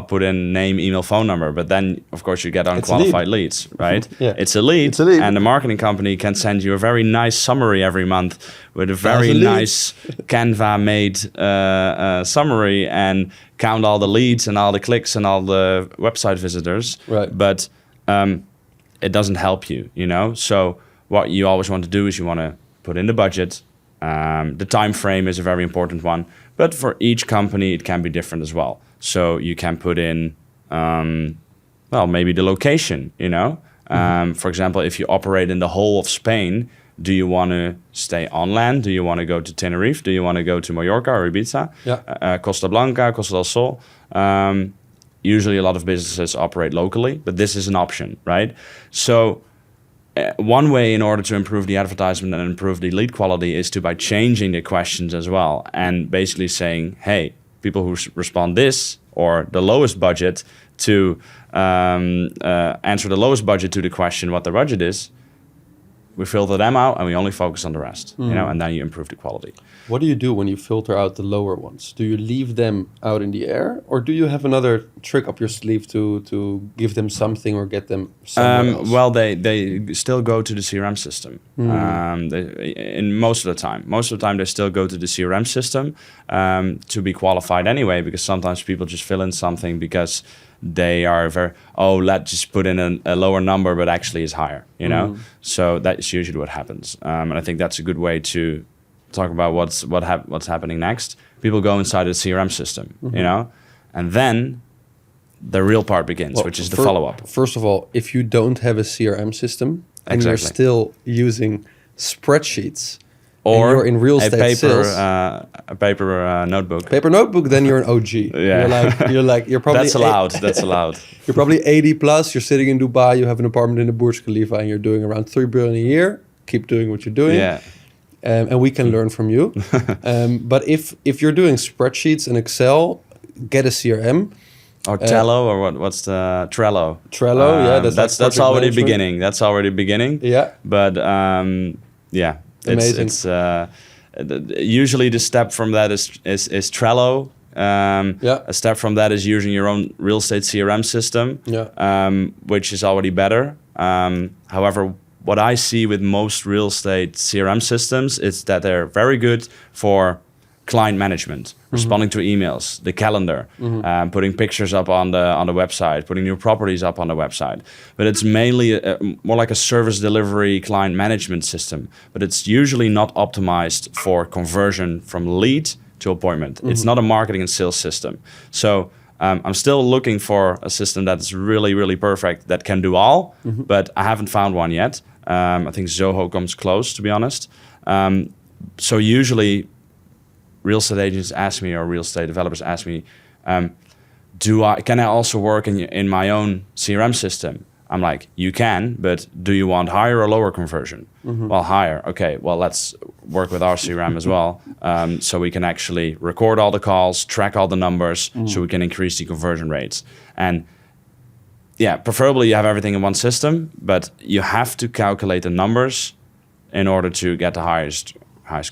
put in name, email, phone number, but then of course you get unqualified leads, right? It's a lead, and the marketing company can send you a very nice summary every month with a very nice Canva-made summary and count all the leads and all the clicks and all the website visitors. Right. But it doesn't help you, So what you always want to do is you want to put in the budget. The time frame is a very important one, but for each company it can be different as well. So you can put in, maybe the location, For example, if you operate in the whole of Spain, do you want to stay on land? Do you want to go to Tenerife? Do you want to go to Mallorca or Ibiza? Yeah. Costa Blanca, Costa del Sol? Usually a lot of businesses operate locally, but this is an option, right? So one way in order to improve the advertisement and improve the lead quality is by changing the questions as well, and basically saying, hey, people who respond this or the lowest budget to answer the lowest budget to the question what their budget is, we filter them out and we only focus on the rest, and then you improve the quality. What do you do when you filter out the lower ones? Do you leave them out in the air, or do you have another trick up your sleeve to give them something or get them somewhere else? Well, they still go to the CRM system. In most of the time they still go to the CRM system to be qualified anyway, because sometimes people just fill in something because they are let's just put in a lower number, but actually is higher, So that's usually what happens. And I think that's a good way to talk about what's happening next. People go inside the CRM system, and then the real part begins, which is the follow-up. First of all, if you don't have a CRM system and you're still using spreadsheets, or you're in real estate sales, a paper notebook, then you're an OG. You're probably that's allowed. That's allowed. You're probably 80 plus. You're sitting in Dubai. You have an apartment in the Burj Khalifa, and you're doing around 3 billion a year. Keep doing what you're doing. Yeah. And we can learn from you. But if you're doing spreadsheets and Excel, get a CRM. Or Trello, or what's the Trello? Trello, that's already beginning. That's already beginning. Yeah. But amazing. It's usually the step from that is Trello. A step from that is using your own real estate CRM system, which is already better. However, what I see with most real estate CRM systems is that they're very good for client management, responding to emails, the calendar, putting pictures up on the website, putting new properties up on the website. But it's mainly more like a service delivery client management system. But it's usually not optimized for conversion from lead to appointment. It's not a marketing and sales system. So I'm still looking for a system that's really, really perfect, that can do all, but I haven't found one yet. I think Zoho comes close, to be honest. So usually real estate agents ask me, or real estate developers ask me, can I also work in my own CRM system? I'm like, you can, but do you want higher or lower conversion? Well, higher. Okay, well, let's work with our CRM as well. So we can actually record all the calls, track all the numbers, so we can increase the conversion rates. And yeah, preferably you have everything in one system, but you have to calculate the numbers in order to get the highest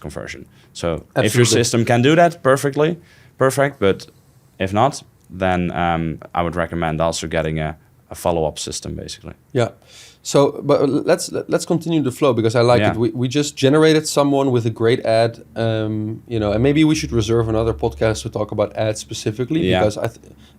conversion. So Absolutely. If your system can do that perfect, but if not, then I would recommend also getting a follow-up system, basically. Yeah. So, but let's continue the flow, because I like it. We just generated someone with a great ad, and maybe we should reserve another podcast to talk about ads specifically, because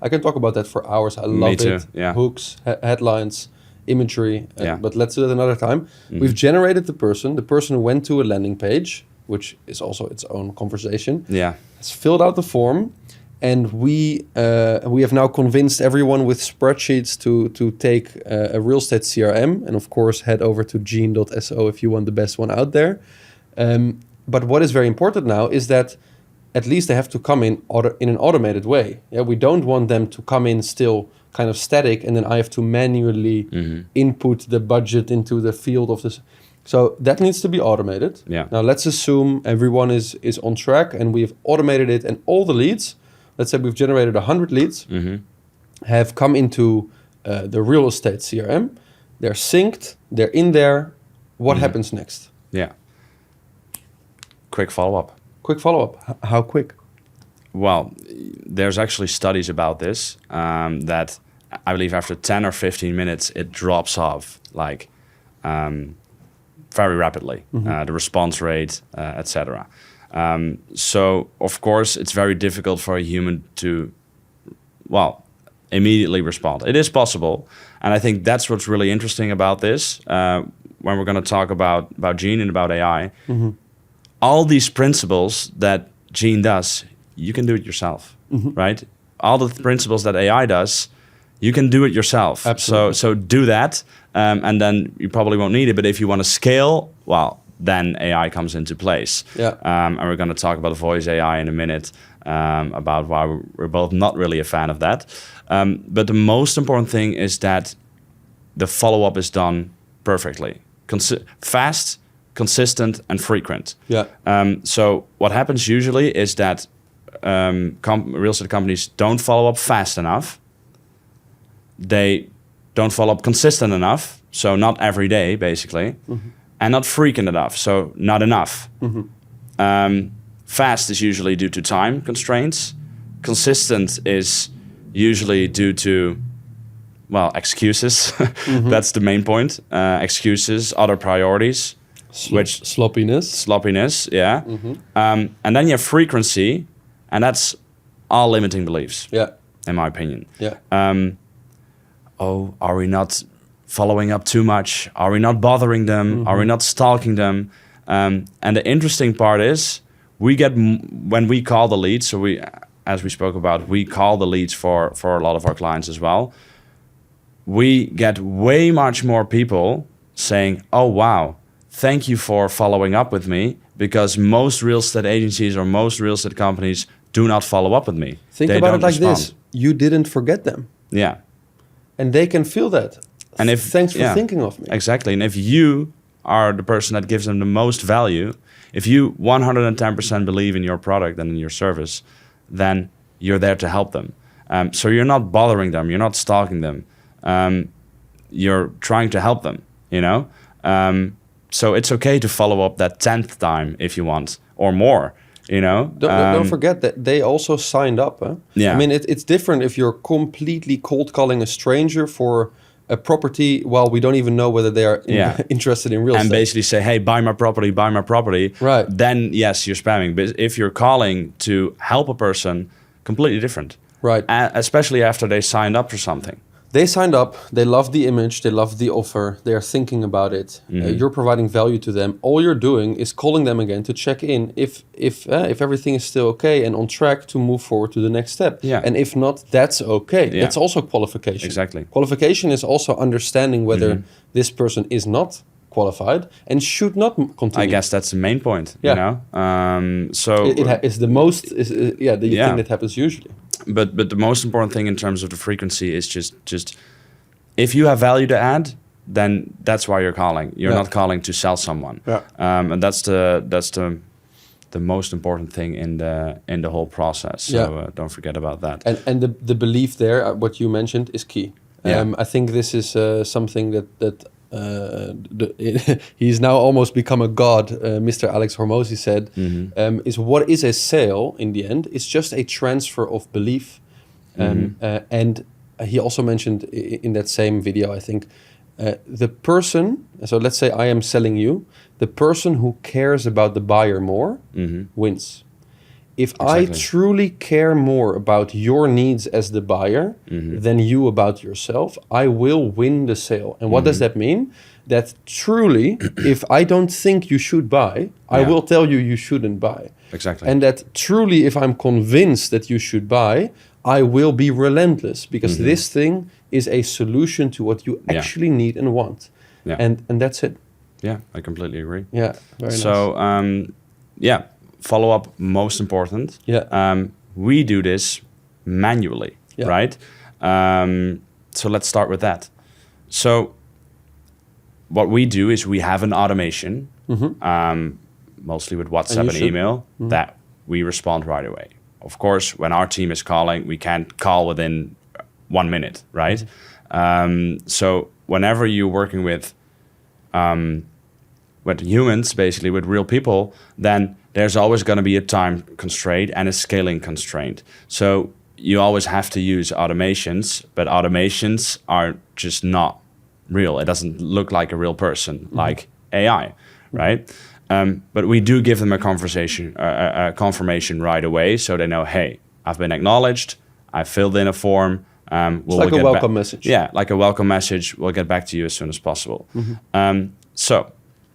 I can talk about that for hours. I love it. Yeah. Hooks, headlines, imagery. But let's do it another time. We've generated the person who went to a landing page, which is also its own conversation. Yeah. Has filled out the form. And we have now convinced everyone with spreadsheets to take a real estate CRM, and of course head over to gene.so if you want the best one out there. But what is very important now is that at least they have to come in an automated way. Yeah, we don't want them to come in still kind of static, and then I have to manually input the budget into the field of this. So that needs to be automated. Yeah. Now let's assume everyone is on track and we've automated it, and all the leads. Let's say we've generated 100 leads, have come into the real estate CRM. They're synced, they're in there. What happens next? Yeah. Quick follow-up. Quick follow-up. How quick? Well, there's actually studies about this, that I believe after 10 or 15 minutes, it drops off like very rapidly, the response rate, etc. So, of course, it's very difficult for a human to, immediately respond. It is possible. And I think that's what's really interesting about this, when we're going to talk about Gene and about AI. All these principles that Gene does, you can do it yourself, right? All the principles that AI does, you can do it yourself. Absolutely. So do that, and then you probably won't need it. But if you want to scale, then AI comes into place. Yeah. And we're going to talk about voice AI in a minute, about why we're both not really a fan of that. But the most important thing is that the follow-up is done perfectly. Fast, consistent, and frequent. Yeah. So what happens usually is that real estate companies don't follow up fast enough. They don't follow up consistent enough, so not every day, basically. And not frequent enough, so not enough. Fast is usually due to time constraints. Consistent is usually due to, excuses. That's the main point. Excuses, other priorities, sloppiness, yeah. And then you have frequency, and that's all limiting beliefs. Yeah. In my opinion. Yeah. Are we not following up too much? Are we not bothering them? Are we not stalking them? And the interesting part is when we call the leads, so as we spoke about, we call the leads for a lot of our clients as well. We get way much more people saying, oh, wow, thank you for following up with me, because most real estate agencies or most real estate companies do not follow up with me. Think about it like this. You didn't forget them. Yeah. And they can feel that. And thanks for thinking of me. Exactly. And if you are the person that gives them the most value, if you 110% believe in your product and in your service, then you're there to help them. So you're not bothering them. You're not stalking them. You're trying to help them, So it's okay to follow up that 10th time if you want, or more, Don't forget that they also signed up. Huh? Yeah. I mean, it's different if you're completely cold calling a stranger for a property while we don't even know whether they are interested in real estate. And basically say, hey, buy my property. Right. Then, yes, you're spamming. But if you're calling to help a person, completely different. Right. Especially after they signed up for something. They signed up, they love the image, they love the offer, they are thinking about it. You're providing value to them. All you're doing is calling them again to check in if everything is still okay and on track to move forward to the next step. Yeah. And if not, that's okay. Yeah. That's also qualification. Exactly. Qualification is also understanding whether this person is not qualified and should not continue. I guess that's the main point, Yeah. you know? So It's the most, the Yeah. thing that happens usually. But the most important thing in terms of the frequency is just if you have value to add, then that's why you're calling. You're not calling to sell someone. Yeah. And that's the most important thing in the whole process. So don't forget about that. And the belief there, what you mentioned, is key. Yeah. I think this is something that he's now almost become a god. Mr. Alex Hormozy said, is what is a sale in the end? It's just a transfer of belief. And he also mentioned in that same video, I think, the person, so let's say I am selling you, the person who cares about the buyer more wins. If I truly care more about your needs as the buyer than you about yourself, I will win the sale. And what does that mean? That truly, if I don't think you should buy, I will tell you shouldn't buy. Exactly. And that truly, if I'm convinced that you should buy, I will be relentless because this thing is a solution to what you actually need and want. Yeah. And that's it. Yeah, I completely agree. Yeah, very nice. So, follow up, most important. Yeah. We do this manually, right? So let's start with that. So what we do is we have an automation, mostly with WhatsApp and email, that we respond right away. Of course, when our team is calling, we can't call within 1 minute, right? So whenever you're working with humans, basically with real people, then there's always going to be a time constraint and a scaling constraint. So you always have to use automations, but automations are just not real. It doesn't look like a real person, like AI, right? But we do give them a confirmation right away, so they know, hey, I've been acknowledged, I filled in a form. It's like a welcome message. Yeah, like a welcome message. We'll get back to you as soon as possible. So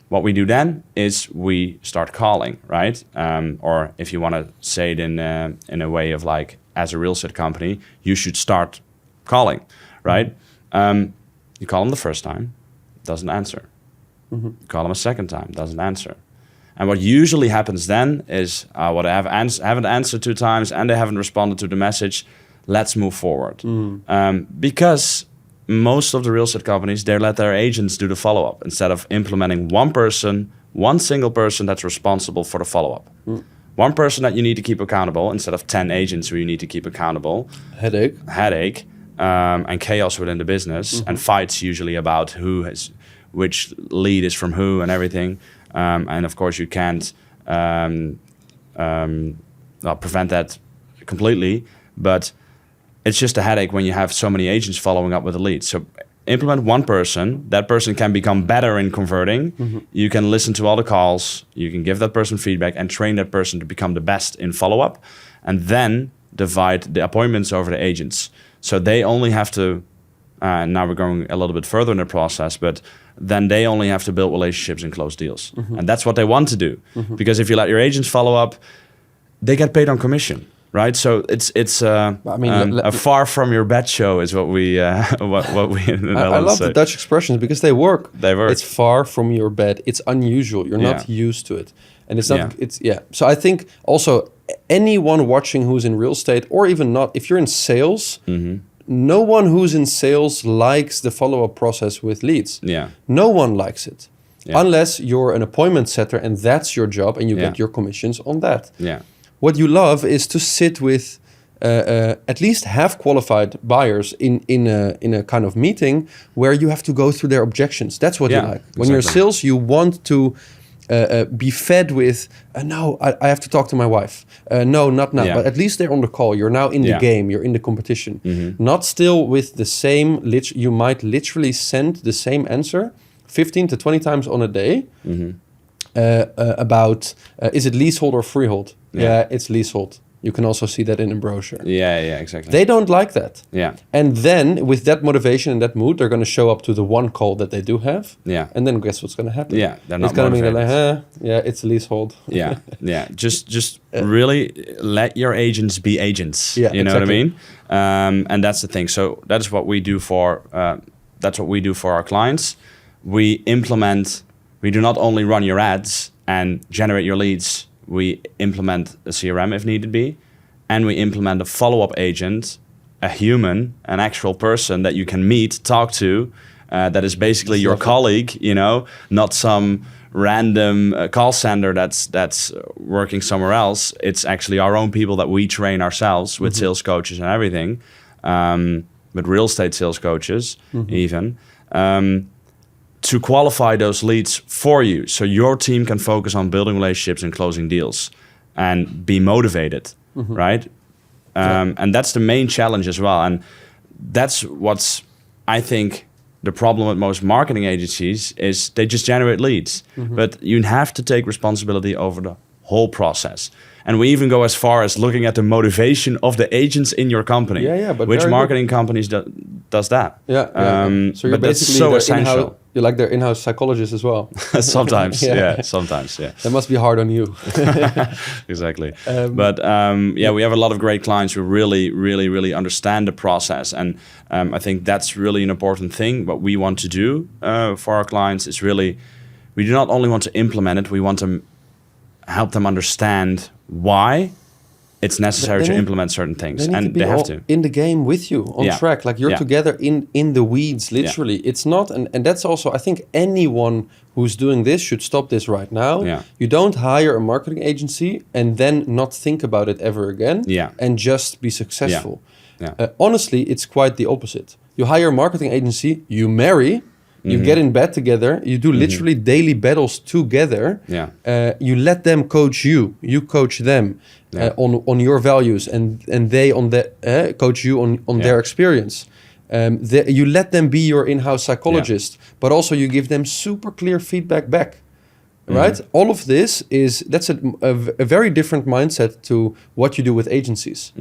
what we do then is we start calling, right? Or if you want to say it in a way of like, as a real estate company, you should start calling, right? You call them the first time, doesn't answer. You call them a second time, doesn't answer. And what usually happens then is, what I haven't answered 2 times and they haven't responded to the message, let's move forward. Because most of the real estate companies, they let their agents do the follow-up instead of implementing one single person that's responsible for the follow-up. One person that you need to keep accountable instead of 10 agents who you need to keep accountable. Headache, and chaos within the business, and fights usually about which lead is from who and everything. And of course you can't prevent that completely, but it's just a headache when you have so many agents following up with a lead. So implement one person, that person can become better in converting. You can listen to all the calls, you can give that person feedback and train that person to become the best in follow-up, and then divide the appointments over the agents. So they only have to, now we're going a little bit further in the process, but then they only have to build relationships and close deals. And that's what they want to do. Because if you let your agents follow up, they get paid on commission. Right, so it's a far from your bed show is what we what we in the Netherlands I love say. the Dutch expressions because they work. They work. It's far from your bed. It's unusual. You're not used to it, and it's not. So I think also anyone watching who's in real estate or even not, if you're in sales, no one who's in sales likes the follow-up process with leads. No one likes it, unless you're an appointment setter and that's your job and you get your commissions on that. What you love is to sit with at least half qualified buyers in a kind of meeting where you have to go through their objections. That's what you like. When you're in sales, you want to be fed with, no, I have to talk to my wife. No, not now. But at least they're on the call. You're now in the game. You're in the competition. Not still with the same, you might literally send the same answer 15 to 20 times on a day about, is it leasehold or freehold? Yeah, it's leasehold. You can also see that in a brochure. Yeah, exactly. They don't like that. Yeah. And then with that motivation and that mood, they're going to show up to the one call that they do have. Yeah. And then guess what's going to happen? Yeah, they're not It's going to be motivated. like, yeah, it's a leasehold. Yeah. Just really let your agents be agents. Yeah, you know what I exactly. mean? And that's the thing. So that's what we do for our clients. We do not only run your ads and generate your leads. We implement a CRM if needed be, and we implement a follow-up agent, a human, an actual person that you can meet, talk to, that is basically your colleague, not some random call center that's working somewhere else. It's actually our own people that we train ourselves with sales coaches and everything, with real estate sales coaches even. To qualify those leads for you, so your team can focus on building relationships and closing deals and be motivated, right? And that's the main challenge as well. And that's what's, I think, the problem with most marketing agencies is they just generate leads. But you have to take responsibility over the whole process. And we even go as far as looking at the motivation of the agents in your company. Yeah, but which marketing companies does that? Yeah. So you're but that's basically so essential. You're like their in-house psychologist as well. Sometimes, sometimes. That must be hard on you. Exactly. But we have a lot of great clients who really understand the process. And I think that's really an important thing. What we want to do for our clients is really, we do not only want to implement it, we want to help them understand why it's necessary to implement certain things, and they have to in the game with you on track. Like you're together in the weeds, literally. It's not, and that's also, I think anyone who's doing this should stop this right now. You don't hire a marketing agency and then not think about it ever again. And just be successful. Honestly, it's quite the opposite. You hire a marketing agency, you marry. You get in bed together. You do literally daily battles together. You let them coach you. You coach them on your values, and they coach you on their experience. You let them be your in-house psychologist, but also you give them super clear feedback back. Right? All of this that's a very different mindset to what you do with agencies.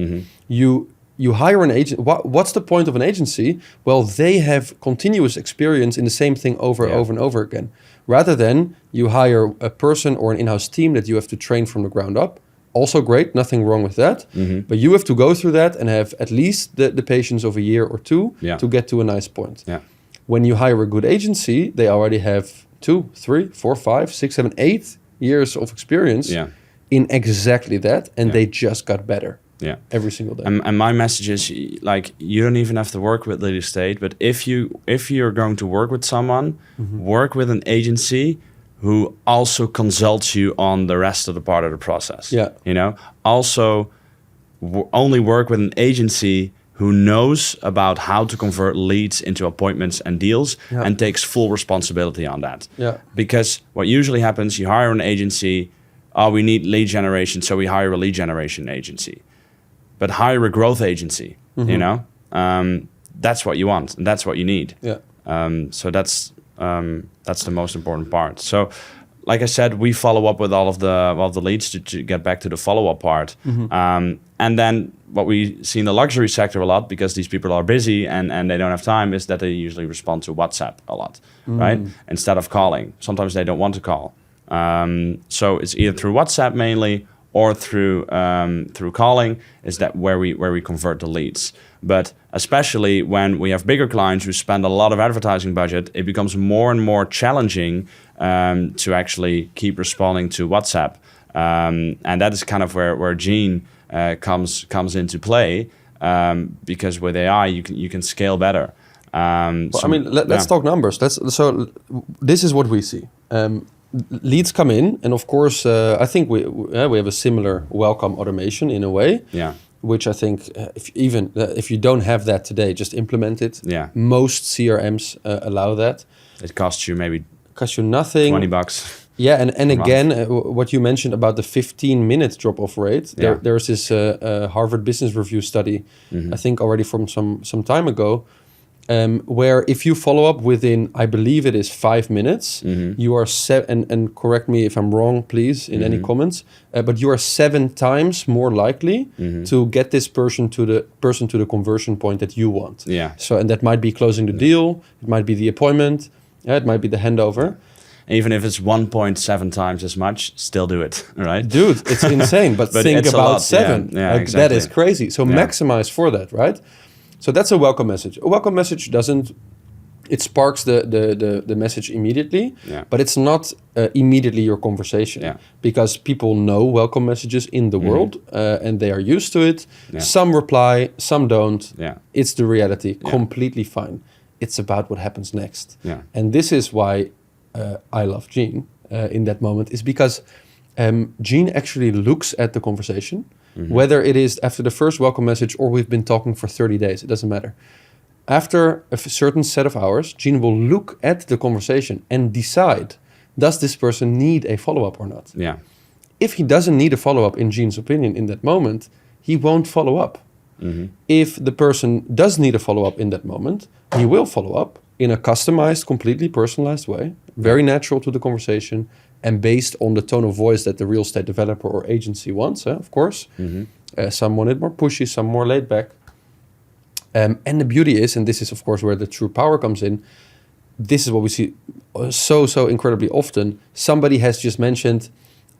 You hire an agent. What's the point of an agency? Well, they have continuous experience in the same thing over and over again. Rather than you hire a person or an in-house team that you have to train from the ground up. Also great, nothing wrong with that. But you have to go through that and have at least the patience of a year or two to get to a nice point. When you hire a good agency, they already have 2, 3, 4, 5, 6, 7, 8 years of experience in exactly that. And they just got better. Every single day. And my message is, like, you don't even have to work with real estate, but if you're going to work with someone, work with an agency who also consults you on the rest of the part of the process. Also only work with an agency who knows about how to convert leads into appointments and deals and takes full responsibility on that. Because what usually happens, you hire an agency, we need lead generation, so we hire a lead generation agency. But hire a growth agency, that's what you want and that's what you need. So that's the most important part. So, like I said, we follow up with all of the leads to get back to the follow-up part. And then what we see in the luxury sector a lot, because these people are busy and they don't have time, is that they usually respond to WhatsApp a lot, right? Instead of calling. Sometimes they don't want to call. So it's either through WhatsApp mainly, or through calling, is that where we convert the leads. But especially when we have bigger clients who spend a lot of advertising budget, it becomes more and more challenging to actually keep responding to WhatsApp. And that is kind of where Gene comes into play, because with AI you can scale better. Let's talk numbers. So this is what we see. Leads come in, and of course, I think we have a similar welcome automation in a way. Which I think, if you don't have that today, just implement it. Most CRMs allow that. It costs you nothing. $20. Yeah, and again, what you mentioned about the 15-minute drop-off rate. There's this Harvard Business Review study, I think already from some time ago, where if you follow up within, I believe it is 5 minutes, you are and correct me if I'm wrong, please, in any comments, but you are 7 times more likely to get this person to the conversion point that you want. Yeah. So, and that might be closing the deal, it might be the appointment, it might be the handover. Even if it's 1.7 times as much, still do it, right? Dude, it's insane, but think it's about 7. Yeah, like, exactly. That is crazy. So maximize for that, right? So that's a welcome message. A welcome message it sparks the message immediately, but it's not immediately your conversation because people know welcome messages in the world and they are used to it. Yeah. Some reply, some don't. Yeah. It's the reality, completely fine. It's about what happens next. Yeah. And this is why I love Gene in that moment, is because Gene actually looks at the conversation. Whether it is after the first welcome message or we've been talking for 30 days, it doesn't matter. After a certain set of hours, Gene will look at the conversation and decide, does this person need a follow-up or not? Yeah. If he doesn't need a follow-up, in Gene's opinion, in that moment, he won't follow up. If the person does need a follow-up in that moment, he will follow up in a customized, completely personalized way, very natural to the conversation, and based on the tone of voice that the real estate developer or agency wants, of course. Some want it more pushy, some more laid back. And the beauty is, and this is of course where the true power comes in, this is what we see so incredibly often. Somebody has just mentioned,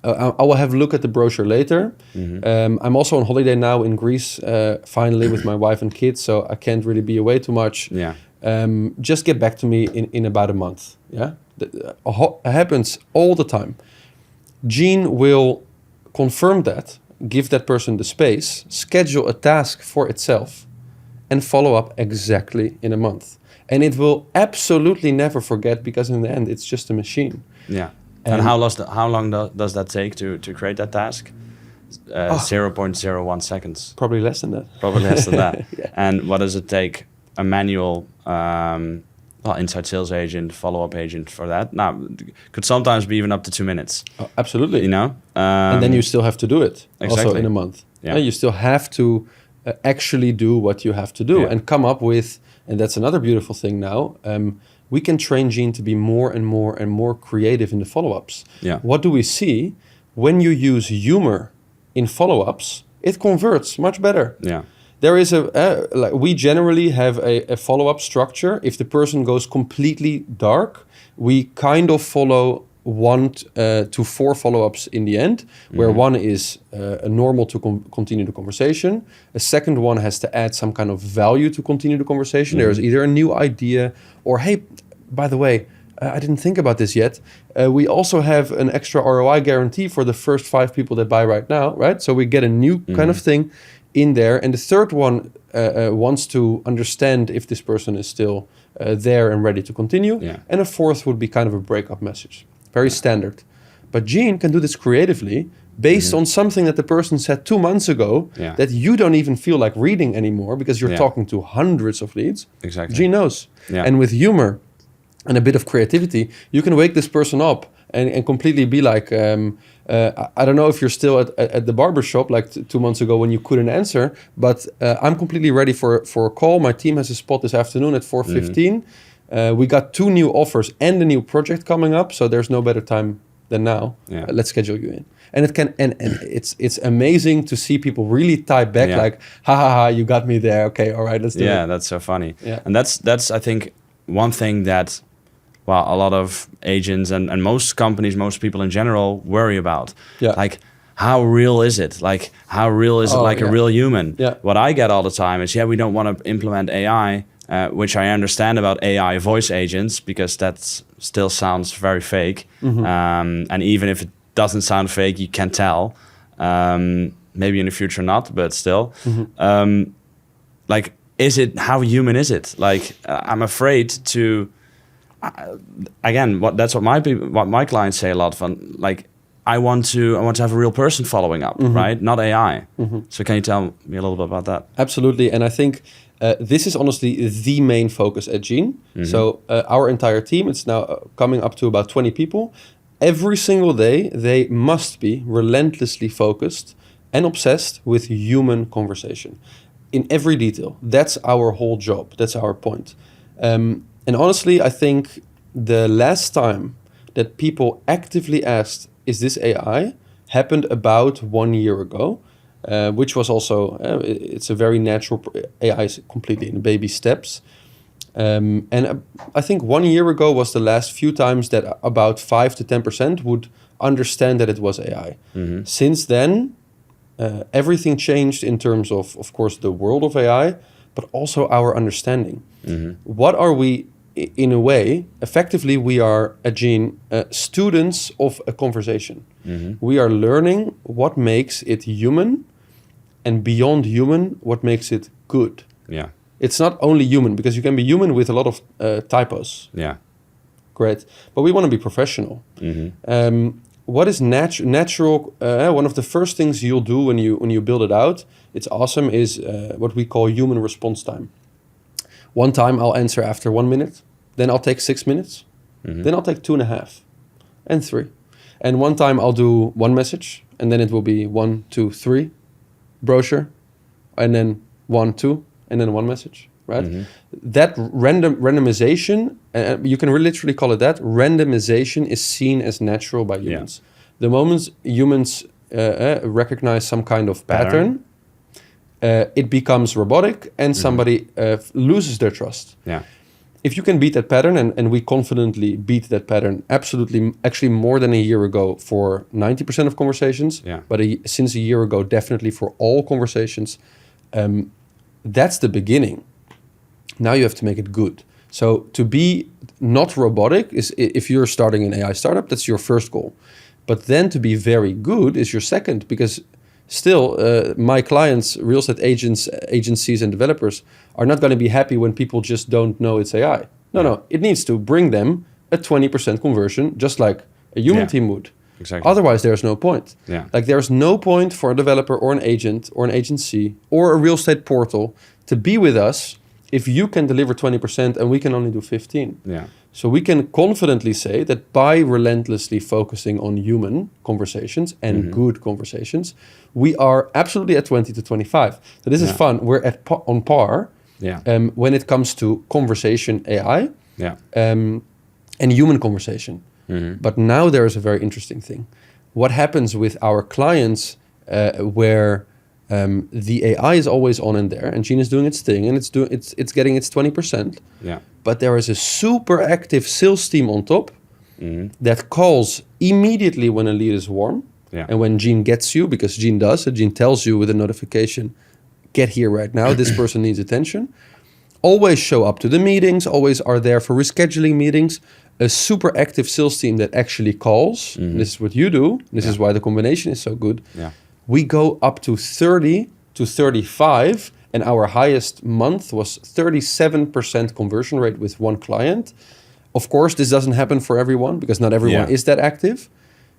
I will have a look at the brochure later. I'm also on holiday now in Greece, finally with my wife and kids, so I can't really be away too much. Yeah. Just get back to me in about a month. Yeah, that happens all the time. Gene will confirm that, give that person the space, schedule a task for itself, and follow up exactly in a month. And it will absolutely never forget, because in the end, it's just a machine. Yeah. And how long does that take to create that task? 0.01 seconds. Probably less than that. Probably less than that. Yeah. And what does it take a manual inside sales agent, follow-up agent for that? Now, could sometimes be even up to 2 minutes. Oh, absolutely. You know? And then you still have to do it. Exactly. Also in a month. Yeah. You still have to actually do what you have to do and come up with, and that's another beautiful thing now, we can train Gene to be more and more and more creative in the follow-ups. Yeah. What do we see? When you use humor in follow-ups, it converts much better. Yeah. There is we generally have a follow-up structure. If the person goes completely dark, we kind of follow 1 to 4 follow-ups in the end, where one is a normal to continue the conversation. A second one has to add some kind of value to continue the conversation. There is either a new idea or, hey, by the way, I didn't think about this yet. We also have an extra ROI guarantee for the first 5 people that buy right now, right? So we get a new kind of thing in there. And the third one wants to understand if this person is still there and ready to continue. Yeah. And a fourth would be kind of a breakup message. Very standard. But Gene can do this creatively based on something that the person said 2 months ago that you don't even feel like reading anymore because you're talking to hundreds of leads. Exactly. Gene knows. Yeah. And with humor and a bit of creativity, you can wake this person up and completely be like, I don't know if you're still at the barber shop like 2 months ago when you couldn't answer, but I'm completely ready for a call. My team has a spot this afternoon at 4:15. We got 2 new offers and a new project coming up, so there's no better time than now. Yeah. Let's schedule you in. And it can and it's amazing to see people really type back like, ha, you got me there. Okay, all right, let's do it. Yeah, that's so funny. Yeah. And that's I think one thing that a lot of agents and most companies, most people in general worry about. Yeah. Like, how real is it? Like, how real is it like a real human? Yeah. What I get all the time is, we don't want to implement AI, which I understand about AI voice agents, because that still sounds very fake. And even if it doesn't sound fake, you can tell. Maybe in the future not, but still. Like, how human is it? Like, I'm afraid to... again, that's what my clients say a lot. Like, I want to have a real person following up, right? Not AI. So can you tell me a little bit about that? Absolutely, and I think this is honestly the main focus at Gene. So our entire team, it's now coming up to about 20 people. Every single day, they must be relentlessly focused and obsessed with human conversation in every detail. That's our whole job. That's our point. And honestly, I think the last time that people actively asked, is this AI, happened about 1 year ago, which was also, it's a very natural, AI is completely in baby steps. And I think 1 year ago was the last few times that about 5 to 10% would understand that it was AI. Since then, everything changed in terms of course, the world of AI, but also our understanding. What are we, in a way, effectively, we are, at Gene, students of a conversation. We are learning what makes it human, and beyond human, what makes it good. Yeah. It's not only human, because you can be human with a lot of typos. Yeah. Great. But we want to be professional. What is natural? One of the first things you'll do when you build it out, it's awesome, is what we call human response time. One time I'll answer after 1 minute, then I'll take 6 minutes, then I'll take 2.5, and 3. And one time I'll do one message, and then it will be 1, 2, 3, brochure, and then 1, 2, and then one message, right? That randomization, you can literally call it that. Randomization is seen as natural by humans. The moment humans recognize some kind of pattern, it becomes robotic, and somebody loses their trust. Yeah. If you can beat that pattern, and we confidently beat that pattern absolutely, actually more than a year ago for 90% of conversations, but since a year ago, definitely for all conversations, that's the beginning. Now you have to make it good. So to be not robotic is, if you're starting an AI startup, that's your first goal. But then to be very good is your second, because still my clients, real estate agents, agencies and developers are not going to be happy when people just don't know it's AI. No, it needs to bring them a 20% conversion, just like a human team would. Exactly. Otherwise, there's no point. Like there's no point for a developer or an agent or an agency or a real estate portal to be with us if you can deliver 20% and we can only do 15. So we can confidently say that by relentlessly focusing on human conversations and good conversations, we are absolutely at 20 to 25. So this is fun. We're on par when it comes to conversation AI and human conversation. But now there is a very interesting thing. What happens with our clients where the AI is always on in there, and Gene is doing its thing, and it's getting its 20%. But there is a super active sales team on top that calls immediately when a lead is warm, and when Gene gets you, because Gene does, so Gene tells you with a notification, get here right now, this person needs attention. Always show up to the meetings, always are there for rescheduling meetings. A super active sales team that actually calls. This is what you do. This is why the combination is so good. We go up to 30 to 35, and our highest month was 37% conversion rate with one client. Of course, this doesn't happen for everyone, because not everyone is that active.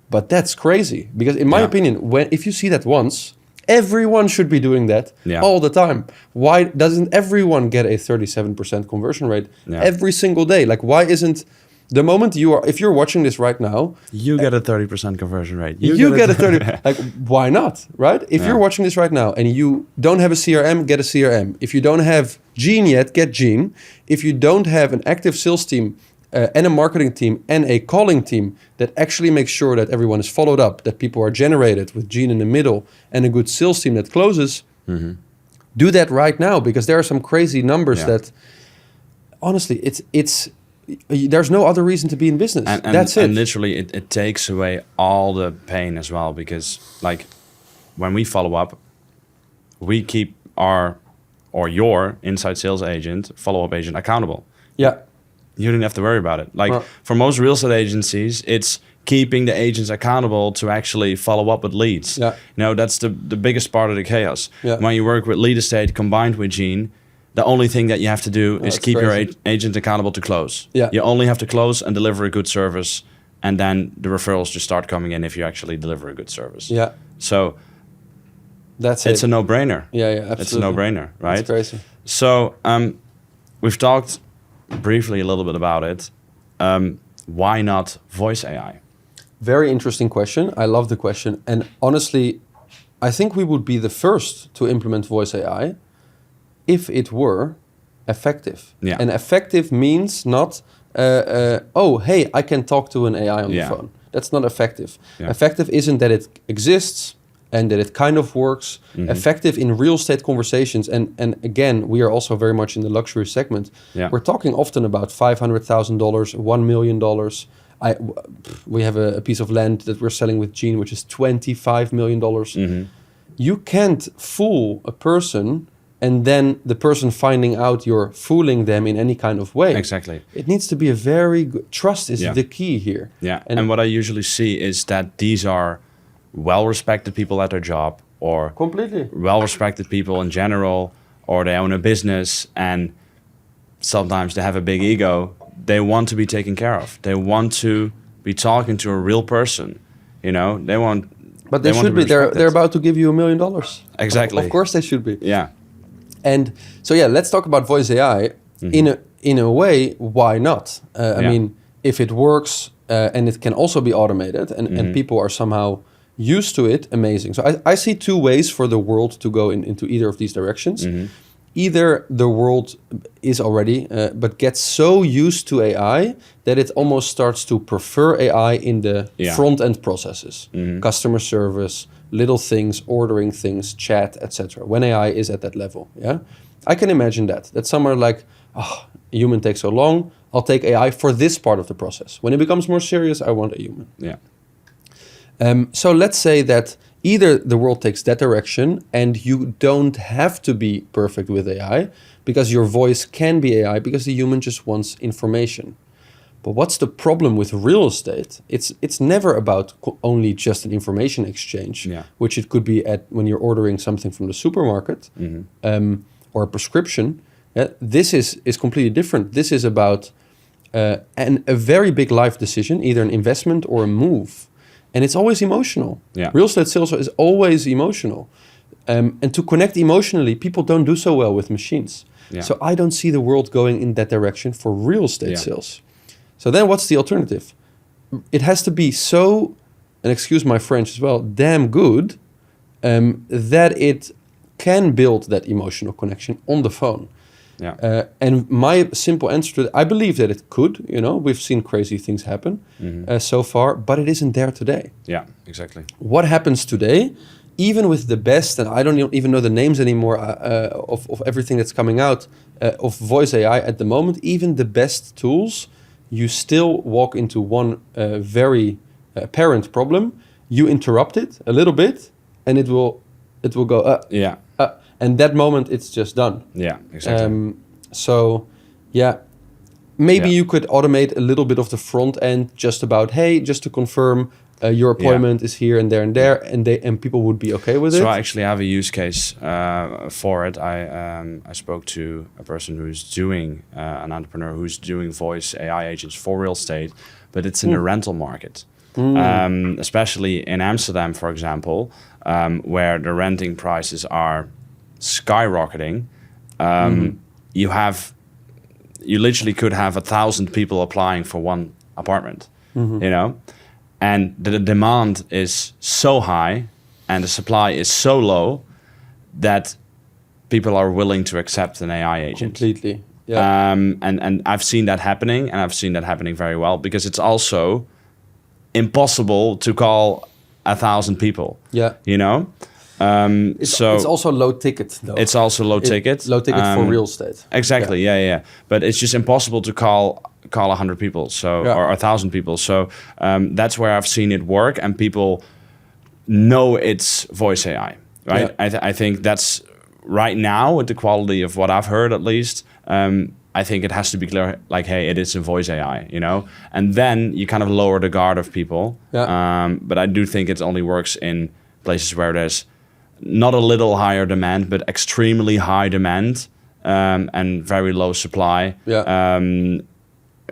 But that's crazy, because in my opinion, if you see that once, everyone should be doing that all the time. Why doesn't everyone get a 37% conversion rate every single day? Like, why isn't the moment if you're watching this right now, you get a 30% conversion rate. You get a 30. Like, why not, right? If you're watching this right now and you don't have a CRM, get a CRM. If you don't have Gene yet, get Gene. If you don't have an active sales team and a marketing team and a calling team that actually makes sure that everyone is followed up, that people are generated with Gene in the middle, and a good sales team that closes, do that right now, because there are some crazy numbers that, honestly, it's there's no other reason to be in business. That's it. And literally, it takes away all the pain as well, because like when we follow up, we keep your inside sales agent, follow-up agent accountable. You didn't have to worry about it. Like for most real estate agencies, it's keeping the agents accountable to actually follow up with leads. That's the biggest part of the chaos. When you work with Lead Estate combined with Gene, the only thing that you have to do is keep your agent accountable to close. You only have to close and deliver a good service, and then the referrals just start coming in if you actually deliver a good service. So it's a no-brainer. Absolutely. It's a no-brainer, right? It's crazy. So we've talked briefly a little bit about it. Why not voice AI? Very interesting question. I love the question. And honestly, I think we would be the first to implement voice AI if it were effective. Yeah. And effective means not, oh, hey, I can talk to an AI on the phone. That's not effective. Yeah. Effective isn't that it exists and that it kind of works. Effective in real estate conversations. And again, we are also very much in the luxury segment. Yeah. We're talking often about $500,000, $1 million. We have a piece of land that we're selling with Gene, which is $25 million. You can't fool a person and then the person finding out you're fooling them in any kind of way. Exactly. It needs to be a very good... Trust is the key here. Yeah, and what I usually see is that these are well-respected people at their job, or completely well-respected people in general, or they own a business, and sometimes they have a big ego. They want to be taken care of. They want to be talking to a real person. You know, they want... But they should be. They're about to give you $1 million. Exactly. Of course they should be. Yeah. And so, let's talk about voice AI. In a way, why not? I mean, if it works and it can also be automated and people are somehow used to it, amazing. So I see two ways for the world to go into either of these directions. Either the world is already, but gets so used to AI that it almost starts to prefer AI in the front-end processes. Customer service, little things, ordering things, chat, etc. When AI is at that level, I can imagine that somewhere like, oh, a human takes so long, I'll take AI for this part of the process. When it becomes more serious, I want a human. Yeah. So let's say that either the world takes that direction and you don't have to be perfect with AI because your voice can be AI because the human just wants information. But what's the problem with real estate? It's never about only just an information exchange, which it could be at when you're ordering something from the supermarket or a prescription. This is completely different. This is about a very big life decision, either an investment or a move. And it's always emotional. Yeah. Real estate sales is always emotional. And to connect emotionally, people don't do so well with machines. Yeah. So I don't see the world going in that direction for real estate sales. So then what's the alternative? It has to be so, and excuse my French as well, damn good, that it can build that emotional connection on the phone. Yeah. And my simple answer to that, I believe that it could. You know, we've seen crazy things happen so far, but it isn't there today. Yeah, exactly. What happens today, even with the best, and I don't even know the names anymore of everything that's coming out of voice AI at the moment, even the best tools, you still walk into one very apparent problem. You interrupt it a little bit, and it will go, and that moment, it's just done. Yeah, exactly. Maybe you could automate a little bit of the front end, just about, hey, just to confirm your appointment is here and there, and people would be okay with it. So I actually have a use case for it. I spoke to a person who's doing, an entrepreneur who's doing voice AI agents for real estate, but it's in the rental market. Especially in Amsterdam, for example, where the renting prices are skyrocketing. You literally could have 1,000 people applying for one apartment, you know, and the demand is so high and the supply is so low that people are willing to accept an AI agent. Completely. Yeah. And I've seen that happening, and I've seen that happening very well, because it's also impossible to call 1,000 people. Yeah. You know? It's also low ticket, though. It's also low ticket. Low ticket for real estate. Exactly. Yeah. But it's just impossible to call 100 people, or 1,000 people. So that's where I've seen it work, and people know it's voice AI, right? Yeah. I think that's right now, with the quality of what I've heard, at least. I think it has to be clear, like, hey, it is a voice AI, you know? And then you kind of lower the guard of people. Yeah. But I do think it only works in places where there's not a little higher demand, but extremely high demand, and very low supply. Yeah.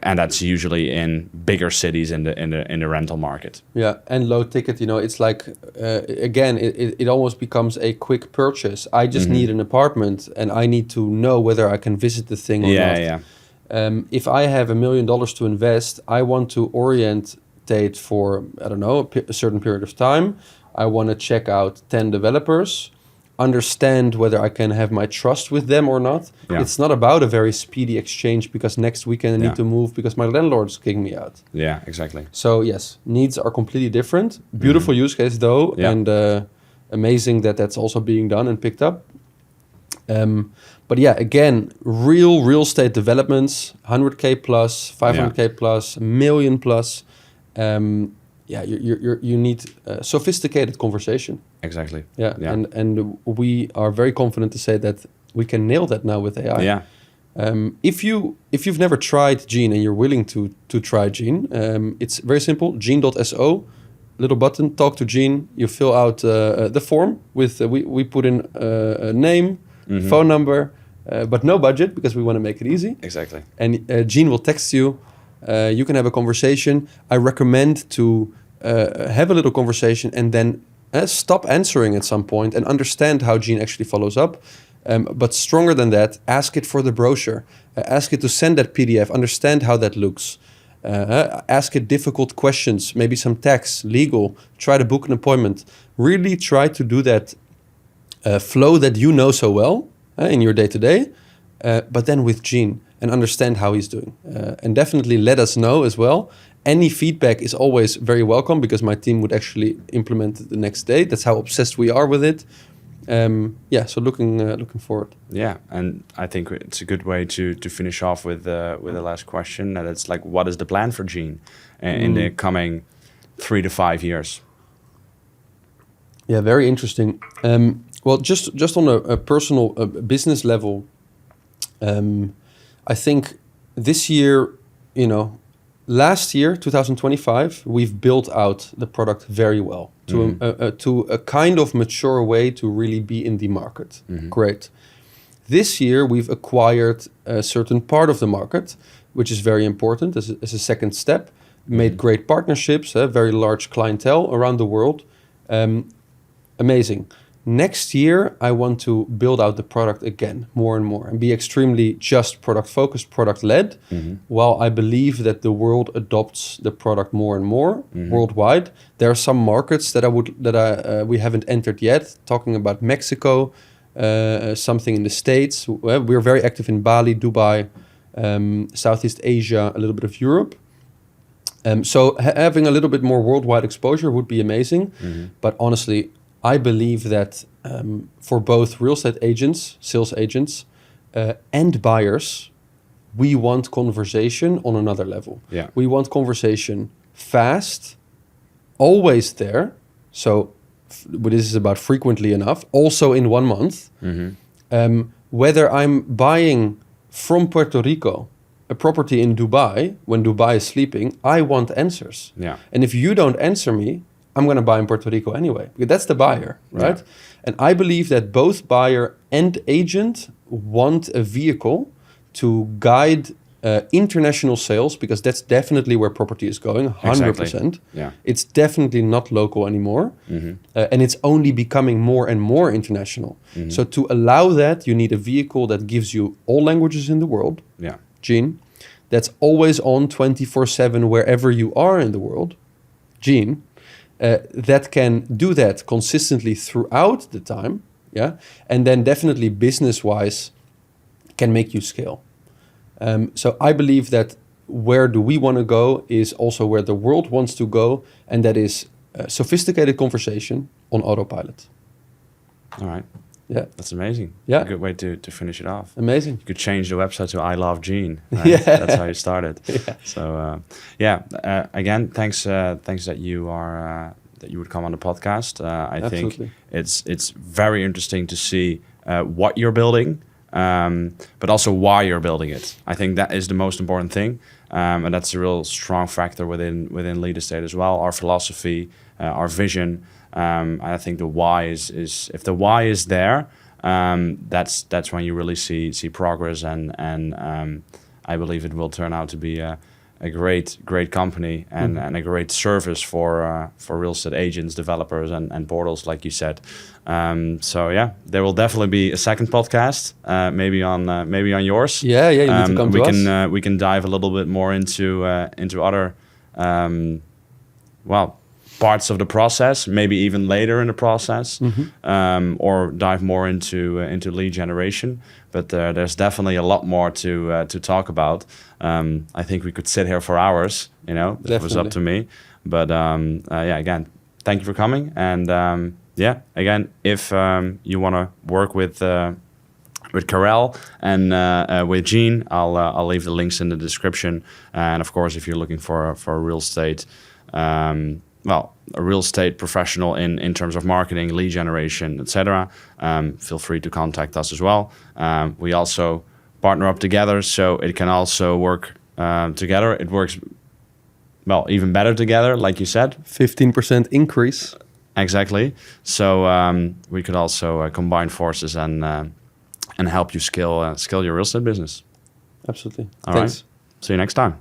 And that's usually in bigger cities in the rental market. Yeah, and low ticket, you know, it's like, again, it almost becomes a quick purchase. I just need an apartment, and I need to know whether I can visit the thing or not. Yeah. If I have $1 million to invest, I want to orientate for, I don't know, a certain period of time. I want to check out 10 developers. understand whether I can have my trust with them or not. Yeah. It's not about a very speedy exchange because next weekend I need Yeah. to move because my landlord's kicking me out. Yeah, exactly. So yes, needs are completely different. Beautiful use case though, Yeah. and amazing that that's also being done and picked up. But yeah, again, real estate developments, 100K plus, 500K plus, a million plus. Yeah, you need sophisticated conversation. Exactly. Yeah, Yeah. and we are very confident to say that we can nail that now with AI. Yeah. If you've never tried Gene and you're willing to try Gene, it's very simple. Gene.so, little button, talk to Gene. You fill out the form with we put in a name, phone number, but no budget because we want to make it easy. Exactly. And Gene will text you. You can have a conversation. I recommend to have a little conversation and then stop answering at some point and understand how Gene actually follows up. But stronger than that, ask it for the brochure. Ask it to send that PDF. Understand how that looks. Ask it difficult questions, maybe some tax, legal. Try to book an appointment. Really try to do that flow that you know so well in your day-to-day, but then with Gene and understand how he's doing. And definitely let us know as well. Any feedback is always very welcome because my team would actually implement it the next day. That's how obsessed we are with it. Yeah, so looking forward. Yeah, and I think it's a good way to finish off with the last question. And it's like, what is the plan for Gene in the coming 3 to 5 years? Yeah, very interesting. Well, just on a personal business level, I think this year, last year, 2025, we've built out the product very well to a kind of mature way to really be in the market. Great. This year, we've acquired a certain part of the market, which is very important as a second step. Made great partnerships, a very large clientele around the world. Amazing. Next year, I want to build out the product again more and more and be extremely just product focused, product led. While I believe that the world adopts the product more and more worldwide, there are some markets that we haven't entered yet. Talking about Mexico, something in the States. We're very active in Bali, Dubai, Southeast Asia, a little bit of Europe. So having a little bit more worldwide exposure would be amazing. But honestly, I believe that for both real estate agents, sales agents, and buyers, we want conversation on another level. Yeah. We want conversation fast, always there. So this is about frequently enough, also in 1 month. Whether I'm buying from Puerto Rico a property in Dubai, when Dubai is sleeping, I want answers. Yeah. And if you don't answer me, I'm going to buy in Puerto Rico anyway, because that's the buyer, right? Yeah. And I believe that both buyer and agent want a vehicle to guide international sales, because that's definitely where property is going, 100%. Exactly. Yeah. It's definitely not local anymore. And it's only becoming more and more international. So to allow that, you need a vehicle that gives you all languages in the world, Yeah. Gene, that's always on 24/7 wherever you are in the world, Gene, that can do that consistently throughout the time, yeah, and then definitely business-wise can make you scale. So I believe that where do we want to go is also where the world wants to go, and that is sophisticated conversation on autopilot. All right. Yeah, That's amazing. Yeah. A good way to finish it off. amazing. You could change the website to I Love Gene. Right? Yeah. That's how you started. So again, thanks that you are that you would come on the podcast. I think Absolutely. it's very interesting to see what you're building, but also why you're building it. I think that is the most important thing, and that's a real strong factor within Lead Estate as well. Our philosophy, our vision. I think the why is if the why is there, that's when you really see progress, and I believe it will turn out to be a great company and a great service for real estate agents, developers, and portals, like you said. So yeah, there will definitely be a second podcast, maybe on yours. Yeah, you need to come to us. We can dive a little bit more into other parts of the process, maybe even later in the process, or dive more into lead generation. But there's definitely a lot more to talk about. I think we could sit here for hours. It was up to me. But yeah, again, thank you for coming. And yeah, again, if you want to work with Karel and with Gene, I'll leave the links in the description. And of course, if you're looking for a real estate, a real estate professional in terms of marketing, lead generation, etc., feel free to contact us as well. We also partner up together, so it can also work together. It works even better together, like you said. 15% increase. Exactly. So we could also combine forces and help you scale your real estate business. Absolutely. All Thanks. right. See you next time.